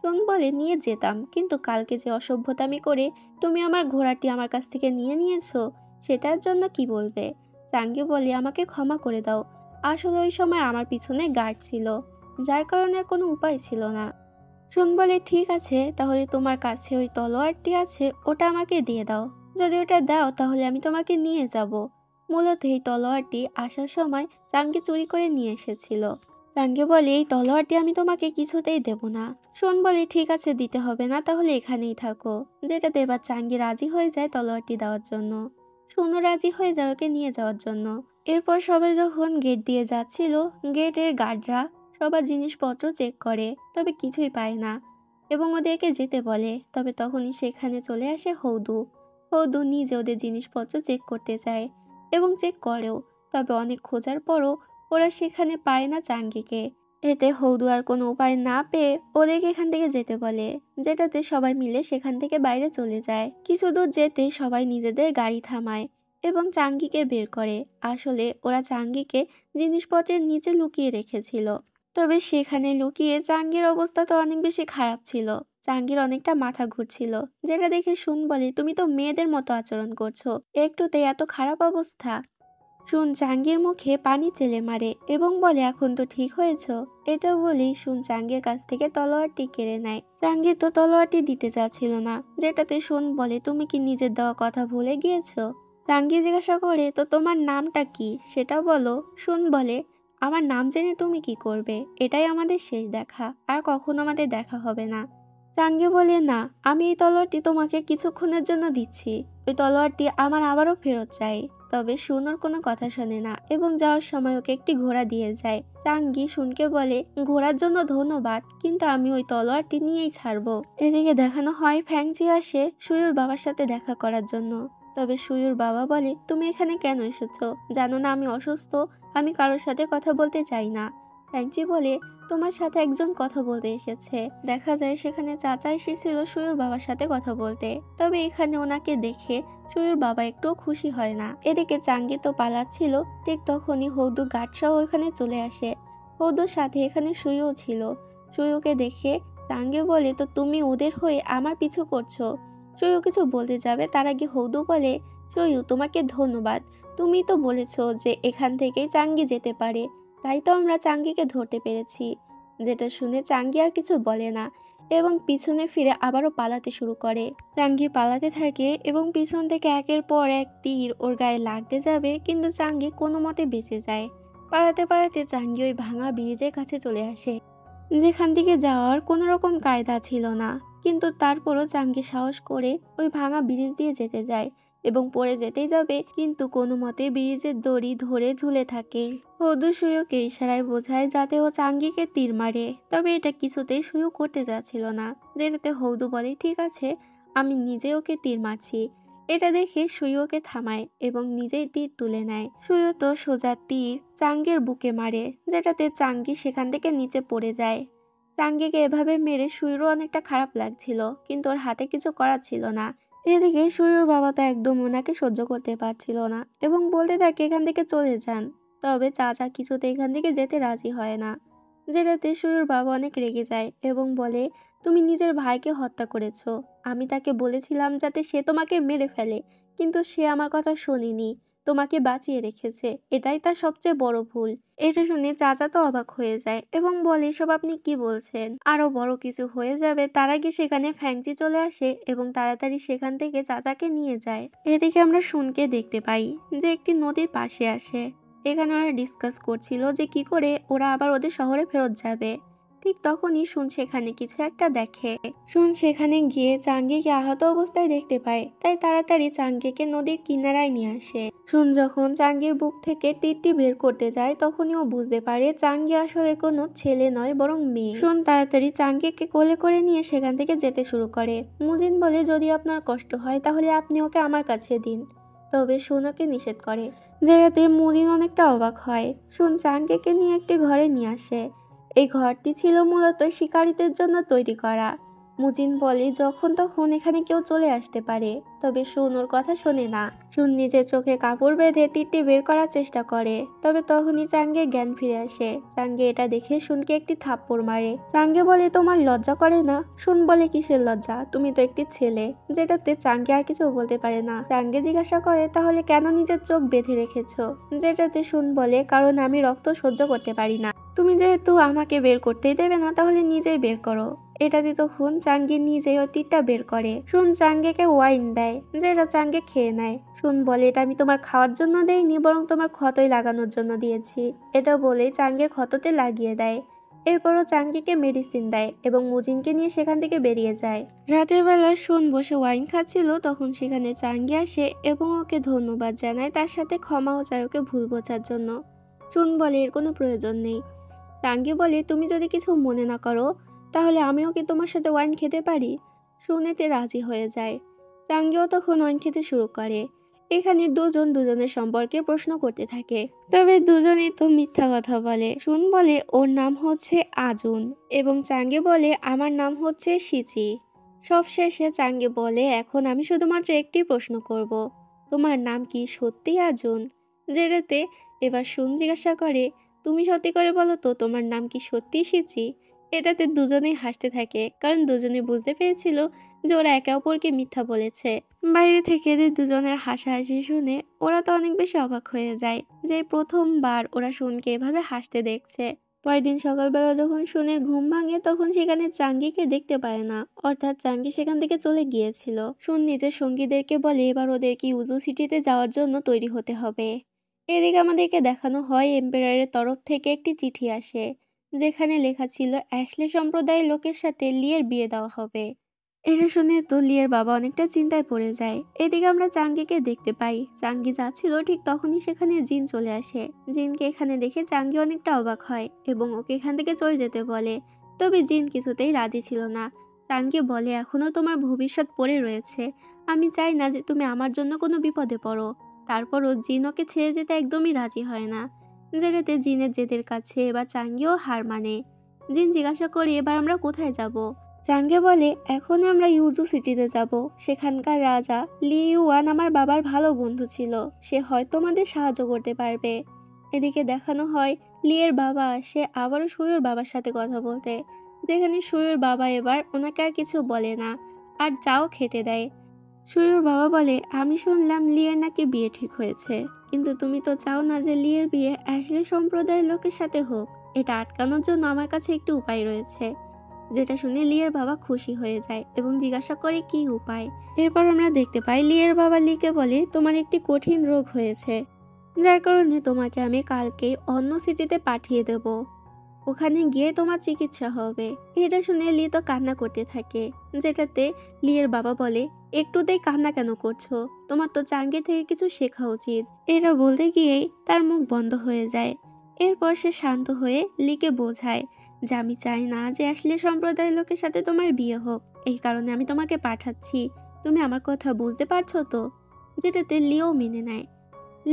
শুন বলে, নিয়ে যেতাম, কিন্তু কালকে যে অসভ্যতামি করে তুমি আমার ঘোড়াটি আমার কাছ থেকে নিয়ে নিয়েছো সেটার জন্য কি বলবে? চাঙ্গি বলে, আমাকে ক্ষমা করে দাও, আসলে ওই সময় আমার পিছনে গার্ড ছিল, যার কারণে আর কোনো উপায় ছিল না। শুন বলে, ঠিক আছে, তাহলে তোমার কাছে ওই তলোয়ারটি আছে, ওটা আমাকে দিয়ে দাও। যদি ওটা দাও তাহলে আমি তোমাকে নিয়ে যাব। মূলত এই তলোয়ারটি আসার সময় চাঙ্গি চুরি করে নিয়ে এসেছিল। চাঙ্গে বলে, এই তলোয়ারটি আমি তোমাকে কিছুতেই দেব না। শোন বলে, ঠিক আছে দিতে হবে না, তাহলে এখানেই থাকো। যেটা দেবার চাঙ্গি রাজি হয়ে যায় তলোয়ারটি দেওয়ার জন্য। শুনও রাজি হয়ে যায় ওকে নিয়ে যাওয়ার জন্য। এরপর সবাই যখন গেট দিয়ে যাচ্ছিল, গেটের গার্ডরা সবার জিনিসপত্র চেক করে, তবে কিছুই পায় না এবং ওদেরকে যেতে বলে। তবে তখনই সেখানে চলে আসে হৌদু। হৌদু নিজে ওদের জিনিসপত্র চেক করতে চায় এবং চেক করেও, তবে অনেক খোঁজার পরও ওরা সেখানে পায় না চাঙ্গিকে। এতে হৌদু আর কোনো উপায় না পেয়ে ওদেরকে এখান থেকে যেতে বলে, যেটাতে সবাই মিলে সেখান থেকে বাইরে চলে যায়। কিছু দূর যেতে সবাই নিজেদের গাড়ি থামায় এবং চাঙ্গিকে বের করে। আসলে ওরা চাঙ্গিকে জিনিসপত্রের নিচে লুকিয়ে রেখেছিল, তবে সেখানে লুকিয়ে চাঙ্গির অবস্থা তো অনেক বেশি খারাপ ছিল। চাঙ্গির অনেকটা মাথা ঘুরছিল, যেটা দেখে শুন বলে তুমি তো মেয়েদের মতো আচরণ করছো, একটুতে এত খারাপ অবস্থা। শুন চাঙ্গির মুখে পানি চেলে মারে এবং বলে এখন তো ঠিক হয়েছ। এটা বলেই শুন চাঙ্গির কাছ থেকে তলোয়ারটি কেড়ে নেয়। চাঙ্গি তো তলোয়ারটি দিতে চাচ্ছিল না, যেটাতে শুন বলে তুমি কি নিজের দেওয়া কথা ভুলে গিয়েছো। চাঙ্গি জিজ্ঞাসা করে তো তোমার নামটা কি সেটা বলো। শুন বলে আমার নাম জেনে তুমি কি করবে, এটাই আমাদের শেষ দেখা, আর কখনো আমাদের দেখা হবে না। চাঙ্গি বলে না, আমি এই তলোয়ারটি তোমাকে কিছুক্ষণের জন্য দিচ্ছি, ওই তলোয়ারটি আমার আবারও ফেরত চাই। তবে শুন ওর কোনো কথা শোনে না এবং যাওয়ার সময় ওকে একটি ঘোড়া দিয়ে যায়। চাঙ্গি শুনকে বলে ঘোড়ার জন্য ধন্যবাদ, কিন্তু আমি ওই তলোয়ারটি নিয়েই ছাড়বো। এদিকে দেখানো হয় ফ্যাংচি আসে সুয়ুর বাবার সাথে দেখা করার জন্য। তবে সুয়ুর বাবা বলে তুমি এখানে কেন এসেছো, জানো না আমি অসুস্থ, আমি কারোর সাথে কথা বলতে চাই না। ফ্যাংচি বলে তোমার সাথে একজন কথা বলতে এসেছে। দেখা যায় সেখানে চাচা এসেছিল সুয়ুর বাবার সাথে কথা বলতে। তবে এখানে ওনাকে দেখে সুয়ুর বাবা একটুও খুশি হয় না। এদিকে চাঙ্গি তো পালাচ্ছিল, ঠিক তখনই হৌদু গার্ডসহ ওখানে চলে আসে। হৌদুর সাথে এখানে সুয়ুও ছিল। সুয়ুকে দেখে চাঙ্গি বলে তো তুমি ওদের হয়ে আমার পিছু করছো। সুয়ু কিছু বলতে যাবে তার আগে হৌদু বলে সুয়ু তোমাকে ধন্যবাদ, তুমি তো বলেছো যে এখান থেকেই চাঙ্গি যেতে পারে, তাই তো আমরা চাঙ্গিকে ধরতে পেরেছি। যেটা শুনে চাঙ্গি আর কিছু বলে না এবং পিছনে ফিরে আবারও পালাতে শুরু করে। চাঙ্গি পালাতে থাকে এবং পিছন থেকে একের পর এক তীর ওর গায়ে লাগতে যাবে, কিন্তু চাঙ্গি কোনো মতে বেঁচে যায়। পালাতে পালাতে চাঙ্গি ওই ভাঙা ব্রিজের কাছে চলে আসে, যেখান থেকে যাওয়ার কোনো রকম কায়দা ছিল না। কিন্তু তারপরও চাঙ্গি সাহস করে ওই ভাঙা ব্রিজ দিয়ে যেতে যায় এবং পড়ে যেতেই যাবে, কিন্তু কোনো মতে ব্রিজের দড়ি ধরে ঝুলে থাকে। হদু সুয়োকে ইশারায় বোঝায় যাতে ও চাঙ্গিকে তীর মারে, তবে এটা কিছুতেই সুয়ো করতে যাচ্ছিল না। যেটাতে হৌদু বলে ঠিক আছে, আমি নিজে ওকে তীর মারছি। এটা দেখে সুয়ো ওকে থামায় এবং নিজেই তীর তুলে নেয়। সুয়ো তো সোজা তীর চাঙ্গির বুকে মারে, যেটাতে চাঙ্গি সেখান থেকে নিচে পড়ে যায়। চাঙ্গিকে এভাবে মেরে সুয়ুরও অনেকটা খারাপ লাগছিল, কিন্তু ওর হাতে কিছু করার ছিল না। এদিকে সুয়ুর বাবা তো একদম ওনাকে সহ্য করতে পারছিল না এবং বলতে থাকে এখান থেকে চলে যান। তবে চাচা কিছুতে এখান থেকে যেতে রাজি হয় না, যেটাতে সুয়ুর বাবা অনেক রেগে যায় এবং বলে তুমি নিজের ভাইকে হত্যা করেছো। আমি তাকে বলেছিলাম যাতে সে তোমাকে মেরে ফেলে, কিন্তু সে আমার কথা শোনেনি, তোমাকে বাঁচিয়ে রেখেছে, এটাই তার সবচেয়ে বড় ভুল। এটা শুনে চাচা তো অবাক হয়ে যায় এবং বলে এসব আপনি কি বলছেন, আরো বড় কিছু হয়ে যাবে। তার আগে সেখানে ফ্যাংচি চলে আসে এবং তাড়াতাড়ি সেখান থেকে চাচাকে নিয়ে যায়। এদিকে আমরা শুনকে দেখতে পাই যে একটি নদীর পাশে আসে। এখানে ওরা ডিসকাস করছিল যে কি করে ওরা আবার ওদের শহরে ফেরত যাবে। ঠিক তখনই শুন সেখানে কিছু একটা দেখে। শুন সেখানে গিয়ে চাঙ্গিকে আহত অবস্থায় দেখতে পায়, তাই তাড়াতাড়ি চাঙ্গিকে নদীর কিনারায় নিয়ে আসে। শুন যখন চাঙ্গির বুক থেকে তীরটি বের করতে যায় তখনই ও বুঝতে পারে চাঙ্গি আসলে কোনো ছেলে নয় বরং মেয়ে। শুন তাড়াতাড়ি চাঙ্গিকে কোলে করে নিয়ে সেখান থেকে যেতে শুরু করে। মুজিন বলে যদি আপনার কষ্ট হয় তাহলে আপনি ওকে আমার কাছে দিন, তবে শুন ওকে নিষেধ করে। যেটাতে মুজিন অনেকটা অবাক হয়। শুন চাঙ্গিকে নিয়ে একটি ঘরে নিয়ে আসে। এই ঘরটি ছিল মূলত শিকারীদের জন্য তৈরি করা। মুজিন বলে যখন তখন এখানে কেউ চলে আসতে পারে, তবে শুন ওর কথা শোনে না। শুন নিজের চোখে কাপড় বেঁধে তীরটি বের করার চেষ্টা করে, তবে তখনই চাঙ্গের জ্ঞান ফিরে আসে। চাঙ্গে এটা দেখে শুনকে একটি থাপ্পড় মারে। চাঙ্গে বলে তোমার লজ্জা করে না? শুন বলে কিসের লজ্জা, তুমি তো একটি ছেলে। যেটাতে চাঙ্গে আর কিছু বলতে পারে না। চাঙ্গে জিজ্ঞাসা করে তাহলে কেন নিজের চোখ বেঁধে রেখেছো? যেটাতে শুন বলে কারণ আমি রক্ত সহ্য করতে পারি না। তুমি যেহেতু আমাকে বের করতেই দেবে না তাহলে নিজেই বের করো। এটাতে তখন চাঙ্গি নিজেই ওই তীরটা বের করে। শুন চাঙ্গেকে ওয়াইন দেয়, যেটা চাঙ্গে খেয়ে নেয়। শুন বলে এটা আমি তোমার খাওয়ার জন্য দেইনি, বরং তোমার ক্ষতই লাগানোর জন্য দিয়েছি। এটা বলে চাঙ্গের ক্ষততে লাগিয়ে দেয়। এরপরও চাঙ্গিকে মেডিসিন দেয় এবং মুজিনকে নিয়ে সেখান থেকে বেরিয়ে যায়। রাতের বেলা শুন বসে ওয়াইন খাচ্ছিল, তখন সেখানে চাঙ্গি আসে এবং ওকে ধন্যবাদ জানায়, তার সাথে ক্ষমাও চায় ওকে ভুল বোঝার জন্য। শুন বলে এর কোনো প্রয়োজন নেই। চাঙ্গি বলে তুমি যদি কিছু মনে না করো তাহলে আমিও কি তোমার সাথে ওয়াইন খেতে পারি? শুনেতে রাজি হয়ে যায়। চাঙ্গিও তখন ওয়াইন খেতে শুরু করে। এখানে দুজন দুজনের সম্পর্কে প্রশ্ন করতে থাকে, তবে দুজনেই তো মিথ্যা কথা বলে। শুন বলে ওর নাম হচ্ছে আজুন এবং চাঙ্গি বলে আমার নাম হচ্ছে সিচি। সবশেষে চাঙ্গি বলে এখন আমি শুধুমাত্র একটি প্রশ্ন করব, তোমার নাম কি সত্যি আজুন? যেটাতে এবার শুন জিজ্ঞাসা করে তুমি সত্যি করে বলো তো তোমার নাম কি সত্যি সিচি? এটাতে দুজনেই হাসতে থাকে, কারণ দুজনেই বুঝতে পেরেছিল যে ওরা একে অপরকে মিথ্যা বলেছে। বাইরে থেকে এদের দুজনের হাসাহাসি শুনে ওরা তো অনেক বেশি অবাক হয়ে যায় যে প্রথমবার ওরা শুনকে এভাবে হাসতে দেখছে। পরের দিন সকালবেলা যখন শুনের ঘুম ভাঙে তখন সেখানে চাঙ্গিকে দেখতে পায় না, অর্থাৎ চাঙ্গি সেখান থেকে চলে গিয়েছিল। শুন নিজের সঙ্গীদেরকে বলে এবার ওদেরকে ইউজু সিটিতে যাওয়ার জন্য তৈরি হতে হবে। এদিকে আমাদেরকে দেখানো হয় এম্পায়ারের তরফ থেকে একটি চিঠি আসে, যেখানে লেখা ছিল অ্যাশলে সম্প্রদায়ের লোকের সাথে লিয়ের বিয়ে দেওয়া হবে। এটা শুনে তো লিয়ের বাবা অনেকটা চিন্তায় পড়ে যায়। এদিকে আমরা চাঙ্গিকে দেখতে পাই, চাঙ্গি যাচ্ছিল ঠিক তখনই সেখানে জিন চলে আসে। জিনকে এখানে দেখে চাঙ্গি অনেকটা অবাক হয় এবং ওকে এখান থেকে চলে যেতে বলে, তবে জিন কিছুতেই রাজি ছিল না। চাঙ্গি বলে এখনো তোমার ভবিষ্যৎ পড়ে রয়েছে, আমি চাই না যে তুমি আমার জন্য কোনো বিপদে পড়ো। তারপরও জিন ওকে ছেড়ে যেতে একদমই রাজি হয় না, যেটাতে জিনের জেদের কাছে এবার চাঙ্গিও হার মানে। জিন জিজ্ঞাসা করি এবার আমরা কোথায় যাব। চাঙ্গে বলে এখন আমরা ইউজু সিটিতে যাব, সেখানকার রাজা লি ইউয়ান আমার বাবার ভালো বন্ধু ছিল, সে হয়তো আমাদের সাহায্য করতে পারবে। এদিকে দেখানো হয় লিয়ের বাবা আসে আবারও সুয়ুর বাবার সাথে কথা বলতে, যেখানে সুয়ুর বাবা এবার ওনাকে আর কিছু বলে না আর চাও খেতে দেয়। সুয়ুর বাবা বলে আমি শুনলাম লিয়ের নাকি বিয়ে ঠিক হয়েছে, কিন্তু তুমি তো চাও না যে লিয়ের বিয়ে অ্যাশলে সম্প্রদায়ের লোকের সাথে হোক, এটা আটকানোর জন্য আমার কাছে একটু উপায় রয়েছে। যেটা শুনে লিয়ের বাবা খুশি হয়ে যায় এবং জিজ্ঞাসা করে কি উপায়। এরপর আমরা দেখতে পাই লিয়ের বাবা লিকে বলে তোমার একটি কঠিন রোগ হয়েছে, যার কারণে তোমাকে আমি কালকে অন্য সিটিতে পাঠিয়ে দেব, ওখানে গিয়ে তোমার চিকিৎসা হবে। এটা শুনে লি তো কান্না করতে থাকে, যেটাতে লিয়ের বাবা বলে একটুতেই কান্না কেন করছো, তোমার তো চাঙ্গে থেকে কিছু শেখা উচিত। এটা বলতে গিয়েই তার মুখ বন্ধ হয়ে যায়। এরপর সে শান্ত হয়ে লিকে বোঝায় যে আমি চাই না যে আসলে সম্প্রদায়ের লোকের সাথে তোমার বিয়ে হোক, এই কারণে আমি তোমাকে পাঠাচ্ছি, তুমি আমার কথা বুঝতে পারছো তো। যেটাতে লিও মেনে নেয়।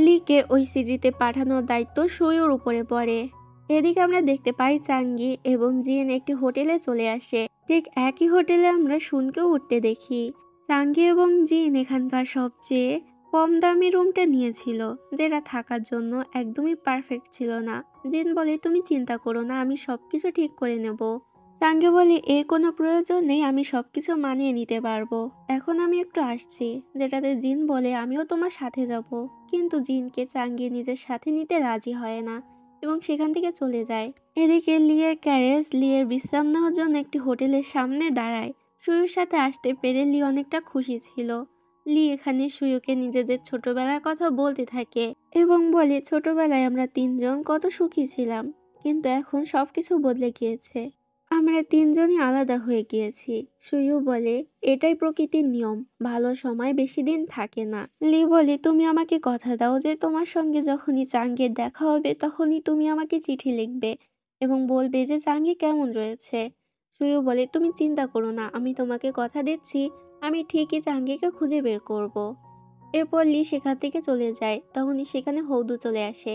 লিকে ওই সিটিতে পাঠানোর দায়িত্ব সুয়ুর উপরে পড়ে। এদিকে আমরা দেখতে পাই চাঙ্গি এবং জিন একটি হোটেলে চলে আসে, ঠিক একই হোটেলে আমরা শুনকেও উঠতে দেখি। চাঙ্গি এবং জিন এখানকার সবচেয়ে কম দামি রুমটা নিয়েছিল, যেটা থাকার জন্য একদমই পারফেক্ট ছিল না। জিন বলে তুমি চিন্তা করো না, আমি সবকিছু ঠিক করে নেব। চাঙ্গি বলে এর কোনো প্রয়োজন নেই, আমি সবকিছু মানিয়ে নিতে পারবো, এখন আমি একটু আসছি। যেটাতে জিন বলে আমিও তোমার সাথে যাব, কিন্তু জিনকে চাঙ্গি নিজের সাথে নিতে রাজি হয় না এবং সেখান থেকে চলে যায়। এদিকে লিয়ের ক্যারেজ লিয়ের বিশ্রাম নেওয়ার জন্য একটি হোটেলের সামনে দাঁড়ায়। সুয়ুর সাথে আসতে পেরে লি অনেকটা খুশি ছিল। লি এখানে সুয়ুকে নিজেদের ছোটবেলার কথা বলতে থাকে এবং বলে ছোটবেলায় আমরা তিনজন কত সুখী ছিলাম, কিন্তু এখন সবকিছু বদলে গিয়েছে, আমরা তিনজনই আলাদা হয়ে গিয়েছি। সুয়ু বলে এটাই প্রকৃতির নিয়ম, ভালো সময় বেশি দিন থাকে না। লি বলে তুমি আমাকে কথা দাও যে তোমার সঙ্গে যখনই চাঙ্গের দেখা হবে তখনই তুমি আমাকে চিঠি লিখবে এবং বলবে যে চাঙ্গি কেমন রয়েছে। সুয়ু বলে তুমি চিন্তা করো না, আমি তোমাকে কথা দিচ্ছি, আমি ঠিকই চাঙ্গিকে খুঁজে বের করব। এরপর লি সেখান থেকে চলে যায়, তখনই সেখানে হৌদু চলে আসে।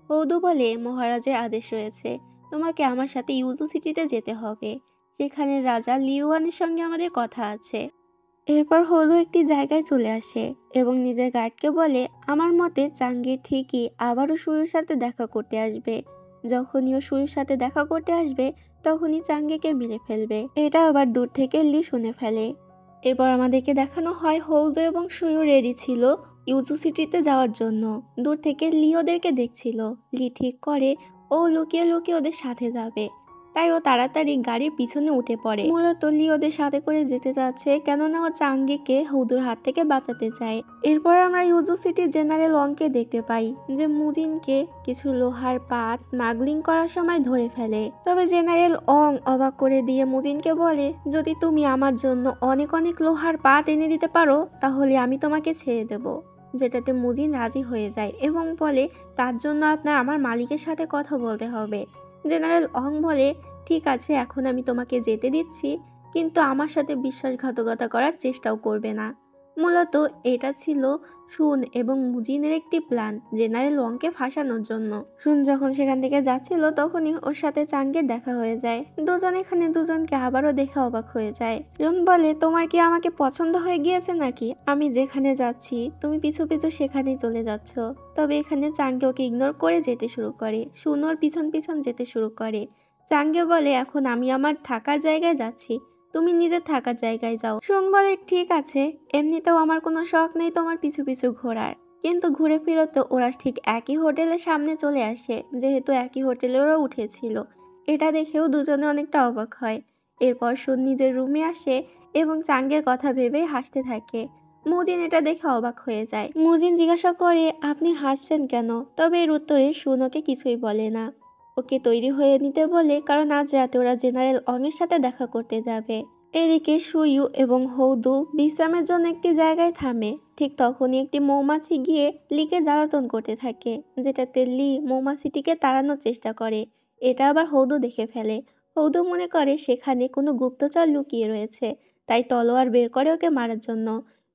হৌদু বলে মহারাজের আদেশ রয়েছে, তোমাকে আমার সাথে ইউজু সিটিতে যেতে হবে, সেখানে রাজা লিওয়ানের সঙ্গে আমাদের কথা আছে। এরপর হৌদু একটি জায়গায় চলে আসে এবং নিজের গার্ডকে বলে আমার মতে চাঙ্গি ঠিকই আবারও সুয়ুর সাথে দেখা করতে আসবে, যখনই ও সুয়ুর সাথে দেখা করতে আসবে তখনই চাঙ্গিকে মেরে ফেলবে। এটা আবার দূর থেকে লি শুনে ফেলে। এরপর আমাদেরকে দেখানো হয় হৌদু এবং সুয়ু রেডি ছিল ইউজু সিটিতে যাওয়ার জন্য। দূর থেকে লি ওদেরকে দেখছিল। লি ঠিক করে ও লুকিয়ে লুকিয়ে ওদের সাথে যাবে, তাই ও তাড়াতাড়ি গাড়ির পিছনে উঠে পড়ে। মূলত লি ওদের সাথে করে যেতে যাচ্ছে কেননা ও চাঙ্গিকে হৌদুর হাত থেকে বাঁচাতে চায়। এরপর আমরা ইউজু সিটির জেনারেল অংকে দেখতে পাই যে মুজিনকে কিছু লোহার পাত স্মাগলিং করার সময় ধরে ফেলে। তবে জেনারেল অং অবাক করে দিয়ে মুজিনকে বলে যদি তুমি আমার জন্য অনেক অনেক লোহার পাত এনে দিতে পারো তাহলে আমি তোমাকে ছেড়ে দেব। যেটাতে মুজিন রাজি হয়ে যায় এবং বলে তার জন্য আপনার আমার মালিকের সাথে কথা বলতে হবে। জেনারেল অং বলে ঠিক আছে, এখন আমি তোমাকে যেতে দিচ্ছি, কিন্তু আমার সাথে বিশ্বাসঘাতকতা করার চেষ্টাও করবে না। মূলত এটা ছিল শুন এবং মুজিনের একটি প্ল্যান জেনারেল ওয়াংকে ফাঁসানোর জন্য। শুন যখন সেখান থেকে যাচ্ছিল তখনই ওর সাথে চাঙ্গের দেখা হয়ে যায়। দুজন এখানে দুজনকে আবারও দেখে অবাক হয়ে যায়। রুন বলে তোমার কি আমাকে পছন্দ হয়ে গিয়েছে নাকি? আমি যেখানে যাচ্ছি তুমি পিছু পিছু সেখানেই চলে যাচ্ছ। তবে এখানে চাঙ্গে ওকে ইগনোর করে যেতে শুরু করে, শুন ওর পিছন পিছন যেতে শুরু করে। চাঙ্গে বলে এখন আমি আমার থাকার জায়গায় যাচ্ছি, তুমি নিজের থাকার জায়গায় যাও। শুন বলে ঠিক আছে, এমনিতেও আমার কোনো শখ নেই তোমার পিছু পিছু ঘোরার। কিন্তু ঘুরে ফিরে তো ওরা ঠিক একই হোটেলের সামনে চলে আসে, যেহেতু একই হোটেলে ওরা উঠেছিল। এটা দেখেও দুজনে অনেকটা অবাক হয়। এরপর শুন নিজের রুমে আসে এবং চাঙ্গের কথা ভেবেই হাসতে থাকে। মুজিন এটা দেখে অবাক হয়ে যায়। মুজিন জিজ্ঞাসা করে আপনি হাসছেন কেন? তবে এর উত্তরে শুন ওকে কিছুই বলে না। ওকে তৈরি হয়ে নিতে বলে, কারণ আজ রাতে ওরা জেনারেল অংয়ের সাথে দেখা করতে যাবে। এদিকে সুইউ এবং হৌদু বিশ্রামের জন্য একটি জায়গায় থামে। ঠিক তখনই একটি মৌমাছি গিয়ে লিকে জ্বালাতন করতে থাকে, যেটাতে লি মৌমাছিটিকে তাড়ানোর চেষ্টা করে। এটা আবার হৌদু দেখে ফেলে। হৌদু মনে করে সেখানে কোনো গুপ্তচর লুকিয়ে রয়েছে, তাই তলোয়ার বের করে ওকে মারার জন্য।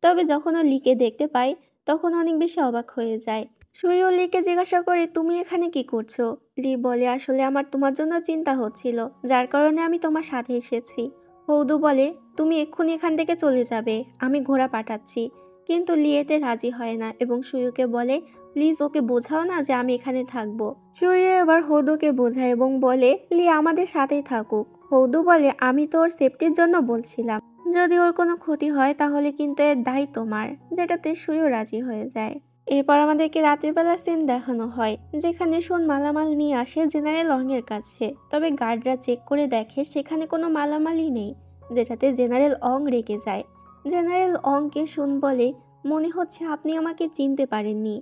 তবে যখন ও লিকে দেখতে পায় তখন অনেক বেশি অবাক হয়ে যায়। সুইও লিকে জিজ্ঞাসা করে তুমি এখানে কি করছো? লি বলে আসলে আমার তোমার জন্য চিন্তা হচ্ছিল, যার কারণে আমি তোমার সাথে এসেছি। হৌদু বলে তুমি এক্ষুনি এখান থেকে চলে যাবে, আমি ঘোড়া পাঠাচ্ছি। কিন্তু লি এতে রাজি হয় না এবং সুইউকে বলে প্লিজ ওকে বোঝাও না যে আমি এখানে থাকবো। সুইউ এবার হৌদুকে বোঝায় এবং বলে লি আমাদের সাথেই থাকুক। হৌদু বলে আমি তো ওর সেফটির জন্য বলছিলাম, যদি ওর কোনো ক্ষতি হয় তাহলে কিন্তু এর দায় তোমার, যেটাতে সুইও রাজি হয়ে যায়। এরপর আমাদেরকে রাতের বেলা সিন দেখানো হয়, যেখানে শুন মালামাল নিয়ে আসে জেনারেল অংয়ের কাছে। তবে গার্ডরা চেক করে দেখে সেখানে কোনো মালামালই নেই, যেটাতে জেনারেল অং রেগে যায়। জেনারেল অংকে শুন বলে মনে হচ্ছে আপনি আমাকে চিনতে পারেননি।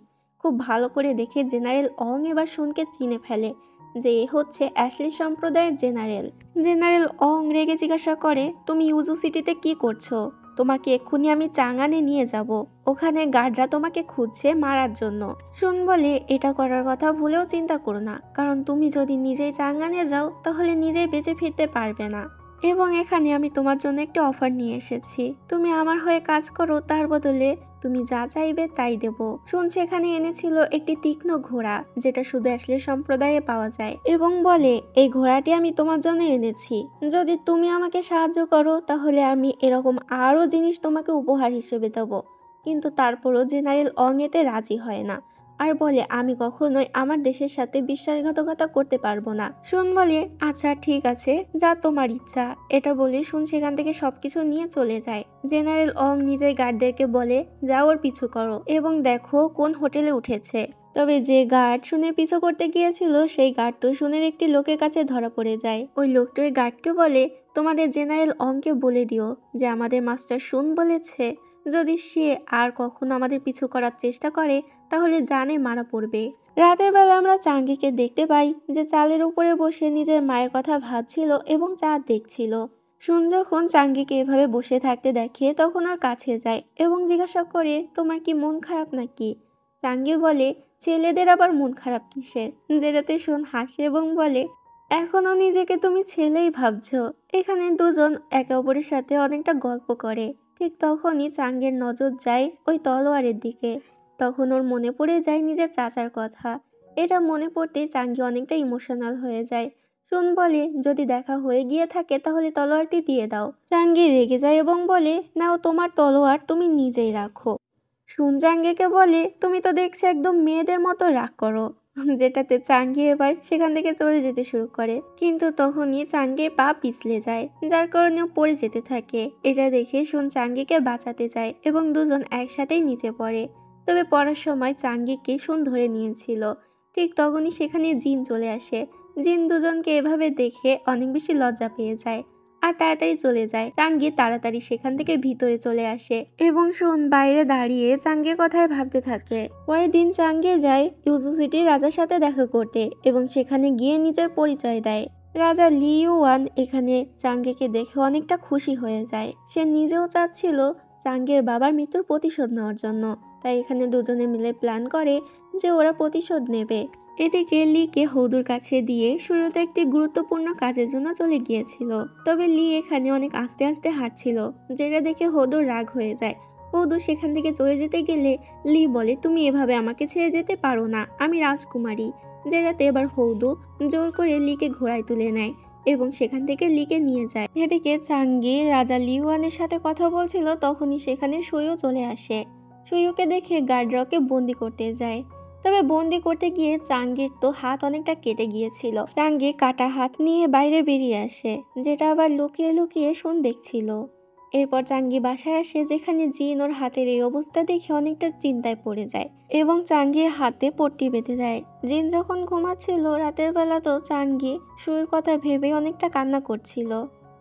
খুব ভালো করে দেখে জেনারেল অং এবার শুনকে চিনে ফেলে যে এ হচ্ছে অ্যাশলি সম্প্রদায়ের জেনারেল। জেনারেল অং রেগে জিজ্ঞাসা করে তুমি ইউজু সিটিতে কি করছো? তোমাকে এক্ষুনি আমি চাঙ্গানে নিয়ে যাব, ওখানে গার্ডরা তোমাকে খুঁজছে মারার জন্য। শুন বলে এটা করার কথা ভুলেও চিন্তা করো না, কারণ তুমি যদি নিজেই চাঙ্গানে যাও তাহলে নিজেই বেঁচে ফিরতে পারবে না। এবং এখানে আমি তোমার জন্য একটি অফার নিয়ে এসেছি, তুমি আমার হয়ে কাজ করো, তার বদলে তুমি যা চাইবে তাই দেব। শুন সেখানে এনেছিল একটি তীক্ষ্ণ ঘোড়া, যেটা শুধু অ্যাশলি সম্প্রদায়ে পাওয়া যায়, এবং বলে এই ঘোড়াটি আমি তোমার জন্য এনেছি, যদি তুমি আমাকে সাহায্য করো তাহলে আমি এরকম আরও জিনিস তোমাকে উপহার হিসেবে দেব। কিন্তু তারপরও জেনারেল অং এতে রাজি হয় না আর বলে আমি কখনোই আমার দেশের সাথে বিশ্বাসঘাতকতা করতে পারবো না। শুন বলে আচ্ছা ঠিক আছে, যা তোমার ইচ্ছা। এটা বলে শুন সেখান থেকে সবকিছু নিয়ে চলে যায়। জেনারেল অং নিজের গার্ডদেরকে বলে যাও ওর পিছু করো এবং দেখো কোন হোটেলে উঠেছে। তবে যে গার্ড শুনের পিছু করতে গিয়েছিল সেই গার্ড তো শুনের একটি লোকের কাছে ধরা পড়ে যায়। ওই লোকটি ওই গার্ডকে বলে তোমাদের জেনারেল অংকে বলে দিও যে আমাদের মাস্টার শুন বলেছে যদি সে আর কখনো আমাদের পিছু করার চেষ্টা করে তাহলে জানে মারা পড়বে। রাতের বেলা আমরা চাঙ্গিকে দেখতে পাই যে চালের উপরে বসে নিজের মায়ের কথা ভাবছিল এবং চাঁদ দেখছিল। শুন যখন চাঙ্গিকে এভাবে বসে থাকতে দেখে তখন ওর কাছে যায় এবং জিজ্ঞাসা করে তোমার কি মন খারাপ নাকি? চাঙ্গি বলে ছেলেদের আবার মন খারাপ কিসের, যেটাতে শুন হাসে এবং বলে এখনো নিজেকে তুমি ছেলেই ভাবছো। এখানে দুজন একে অপরের সাথে অনেকটা গল্প করে। ঠিক তখনই চাঙ্গের নজর যায় ওই তলোয়ারের দিকে। তখন ওর মনে পড়ে যায় নিজের চাচার কথা। এটা মনে পড়তেই চাঙ্গি অনেকটা ইমোশনাল হয়ে যায়। শুন বলে যদি দেখা হয়ে গিয়ে থাকে তাহলে তলোয়ারটি দিয়ে দাও। চাঙ্গি রেগে যায় এবং বলে নাও তোমার তলোয়ার তুমি নিজেই রাখো। শুন চাঙ্গিকে বলে তুমি তো দেখছি একদম মেয়েদের মতো রাগ করো, যেটাতে চাঙ্গি এবার সেখান থেকে চলে যেতে শুরু করে। কিন্তু তখনই চাঙ্গির পা পিছলে যায়, যার কারণে ও পড়ে যেতে থাকে। এটা দেখে শুন চাঙ্গিকে বাঁচাতে যায় এবং দুজন একসাথেই নিচে পড়ে। তবে পড়ার সময় চাঙ্গিকে শুন ধরে নিয়েছিল। ঠিক তখনই সেখানে জিন চলে আসে। জিন দুজনকে এভাবে দেখে অনেক বেশি লজ্জা পেয়ে যায় আর তাড়াতাড়ি চলে যায়। চাঙ্গি তাড়াতাড়ি সেখান থেকে ভিতরে চলে আসে এবং শুন বাইরে দাঁড়িয়ে চাঙ্গির কথায় ভাবতে থাকে। পরের দিন চাঙ্গি যায় ইউজু সিটির রাজার সাথে দেখা করতে এবং সেখানে গিয়ে নিজের পরিচয় দেয়। রাজা লি ইউয়ান এখানে চাঙ্গিকে দেখে অনেকটা খুশি হয়ে যায়। সে নিজেও চাচ্ছিল চাঙ্গির বাবার মৃত্যুর প্রতিশোধ নেওয়ার জন্য, তাই এখানে দুজনে মিলে প্ল্যান করে যে ওরা প্রতিশোধ নেবে। এদিকে লিকে হৌদুর কাছে দিয়ে সুয়ুতো একটি গুরুত্বপূর্ণ কাজের জন্য চলে গিয়েছিল। তবে লি এখানে অনেক আস্তে আস্তে হাঁটছিল, যেটা দেখে হৌদুর রাগ হয়ে যায়। হৌদু সেখান থেকে চলে যেতে গেলে লি বলে তুমি এভাবে আমাকে ছেড়ে যেতে পারো না, আমি রাজকুমারী। যেটাতে এবার হৌদু জোর করে লিকে ঘোড়ায় তুলে নেয় এবং সেখান থেকে লিকে নিয়ে যায়। এদিকে চাঙ্গি রাজা লিওয়ানের সাথে কথা বলছিল, তখনই সেখানে সুয়ু চলে আসে। সুয়ুকে দেখে গার্ডরা ওকে বন্দি করতে যায়। তবে বন্দি করতে গিয়ে চাঙ্গির তো হাত অনেকটা কেটে গিয়েছিল। চাঙ্গি কাটা হাত নিয়ে বাইরে বেরিয়ে আসে, যেটা আবার লুকিয়ে লুকিয়ে শুন দেখছিল। এরপর চাঙ্গি বাসায় আসে, যেখানে জিন ওর হাতের এই অবস্থা দেখে অনেকটা চিন্তায় পড়ে যায় এবং চাঙ্গির হাতে পট্টি বেঁধে দেয়। জিন যখন ঘুমাচ্ছিল রাতের বেলা, তো চাঙ্গি শুয়ের কথা ভেবে অনেকটা কান্না করছিল।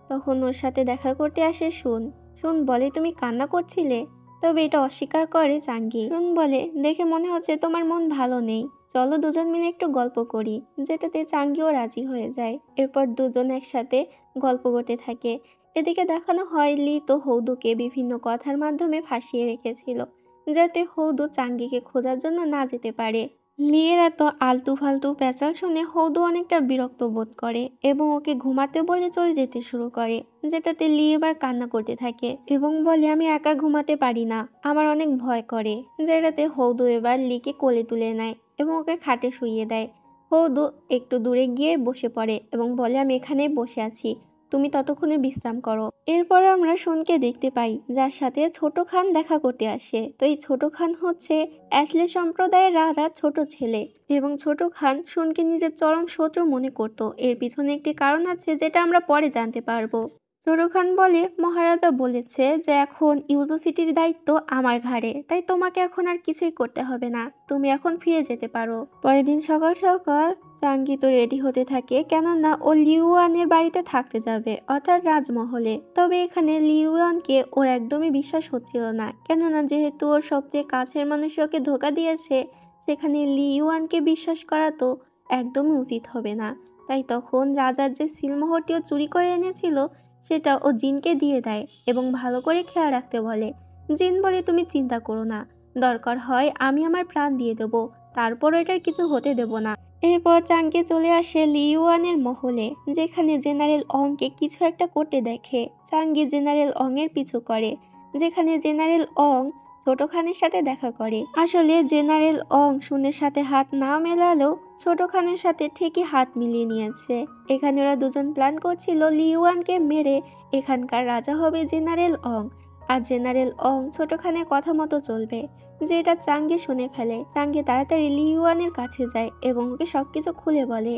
তখন ওর সাথে দেখা করতে আসে শুন। শুন বলে, তুমি কান্না করছিলে? তবে এটা অস্বীকার করে চাঙ্গি। শুন বলে, দেখে মনে হচ্ছে তোমার মন ভালো নেই, চলো দুজন মিলে একটু গল্প করি, যেটাতে চাঙ্গিও রাজি হয়ে যায়। এরপর দুজন একসাথে গল্প করতে থাকে। এদিকে দেখানো হয় লি তো হৌদুকে বিভিন্ন কথার মাধ্যমে ফাঁসিয়ে রেখেছিল, যাতে হৌদু চাঙ্গিকে খোঁজার জন্য না যেতে পারে। লিয়ের এত আলতু ফালতু প্যাচাল শুনে হৌদু অনেকটা বিরক্ত বোধ করে এবং ওকে ঘুমাতে বলে চলে যেতে শুরু করে, যেটাতে লি এবার কান্না করতে থাকে এবং বলে, আমি একা ঘুমাতে পারি না, আমার অনেক ভয় করে। যেটাতে হৌদু এবার লিকে কোলে তুলে নেয় এবং ওকে খাটে শুইয়ে দেয়। হৌদু একটু দূরে গিয়ে বসে পড়ে এবং বলে, আমি এখানেই বসে আছি, তুমি ততক্ষণে বিশ্রাম করো। এরপর আমরা শুনকে দেখতে পাই, যার সাথে ছোট খান দেখা করতে আসে। তো এই ছোট খান হচ্ছে অ্যাশলে সম্প্রদায়ের রাজার ছোট ছেলে এবং ছোট খান শুনকে নিজের চরম শত্রু মনে করত। এর পিছনে একটি কারণ আছে, যেটা আমরা পরে জানতে পারবো। ছোট খান বলে, মহারাজা বলেছে যে এখন ইউজো সিটির দায়িত্ব আমার ঘাড়ে, তাই তোমাকে এখন আর কিছুই করতে হবে না, তুমি এখন ফিরে যেতে পারো। পরের দিন সকাল সকাল চাঙ্গি তো রেডি হতে থাকে, কেননা ও লিউয়ানের বাড়িতে থাকতে যাবে, অর্থাৎ রাজমহলে। তবে এখানে লিউয়ানকে ওর একদমই বিশ্বাস হচ্ছিল না, কেননা যেহেতু ওর সবচেয়ে কাছের মানুষ ওকে ধোকা দিয়েছে, সেখানে লিউয়ানকে বিশ্বাস করা তো একদমই উচিত হবে না। তাই তখন রাজার যে সিলমোহরটিও চুরি করে এনেছিল, সেটা ও জিনকে দিয়ে দেয় এবং ভালো করে খেয়াল রাখতে বলে। জিন বলে, তুমি চিন্তা করো না, দরকার হয় আমি আমার প্রাণ দিয়ে দেবো, তারপরও এটার কিছু হতে দেব না। এরপর চাঙ্গে চলে আসে লিউয়ানের মহলে, যেখানে জেনারেল অংকে কিছু একটা করতে দেখে। চাঙ্গি জেনারেল অং এর পিছু করে, যেখানে জেনারেল অং ছোট খানের সাথে দেখা করে। আসলে জেনারেল অং শুনের সাথে হাত না মেলালেও ছোট খানের সাথে ঠিকই হাত মিলিয়ে নিয়েছে। এখানে ওরা দুজন প্ল্যান করছিল লিউয়ানকে মেরে এখানকার রাজা হবে জেনারেল অং, আর জেনারেল অং ছোট খানের কথা মতো চলবে। যেটা চাঙ্গে শুনে ফেলে। চাঙ্গে তাড়াতাড়ি লিউয়ানের কাছে যায় এবং ওকে সবকিছু খুলে বলে।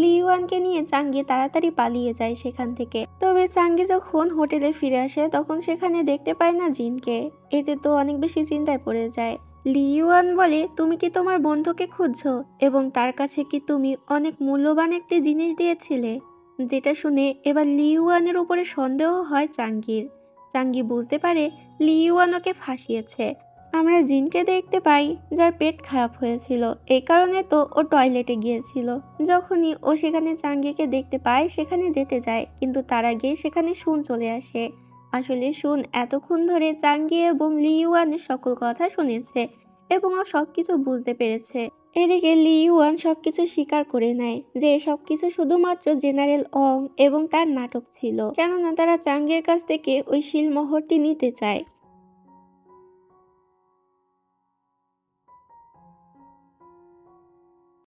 লিউয়ানকে নিয়ে চাঙ্গে তাড়াতাড়ি পালিয়ে যায় সেখান থেকে। তবে চাঙ্গে যখন হোটেলে ফিরে আসে, তখন সেখানে দেখতে পায় না জিনকে। এতে তো অনেক বেশি চিন্তায় পড়ে যায়। লিউয়ান বলে, তুমি কি তোমার বন্ধুকে খুঁজছো এবং তার কাছে কি তুমি অনেক মূল্যবান একটি জিনিস দিয়েছিলে? যেটা শুনে এবার লিউয়ানের উপরে সন্দেহ হয় চাঙ্গির। চাঙ্গি বুঝতে পারে লিউয়ান ওকে ফাঁসিয়েছে। আমরা জিনকে দেখতে পাই, যার পেট খারাপ হয়েছিল, এই কারণে তো ও টয়লেটে গিয়েছিল। যখনই ও সেখানে চাঙ্গিকে দেখতে পায়, সেখানে যেতে যায়, কিন্তু তার আগে সেখানে শুন চলে আসে। আসলে শুন এতক্ষণ ধরে চাঙ্গি এবং লিউয়ানের সকল কথা শুনেছে এবং ও সবকিছু বুঝতে পেরেছে। এদিকে লিউয়ান সবকিছু স্বীকার করে নেয় যে সবকিছু শুধুমাত্র জেনারেল অং এবং তার নাটক ছিল, কেননা তারা চাঙ্গের কাছ থেকে ওই শিলমোহরটি নিতে চায়।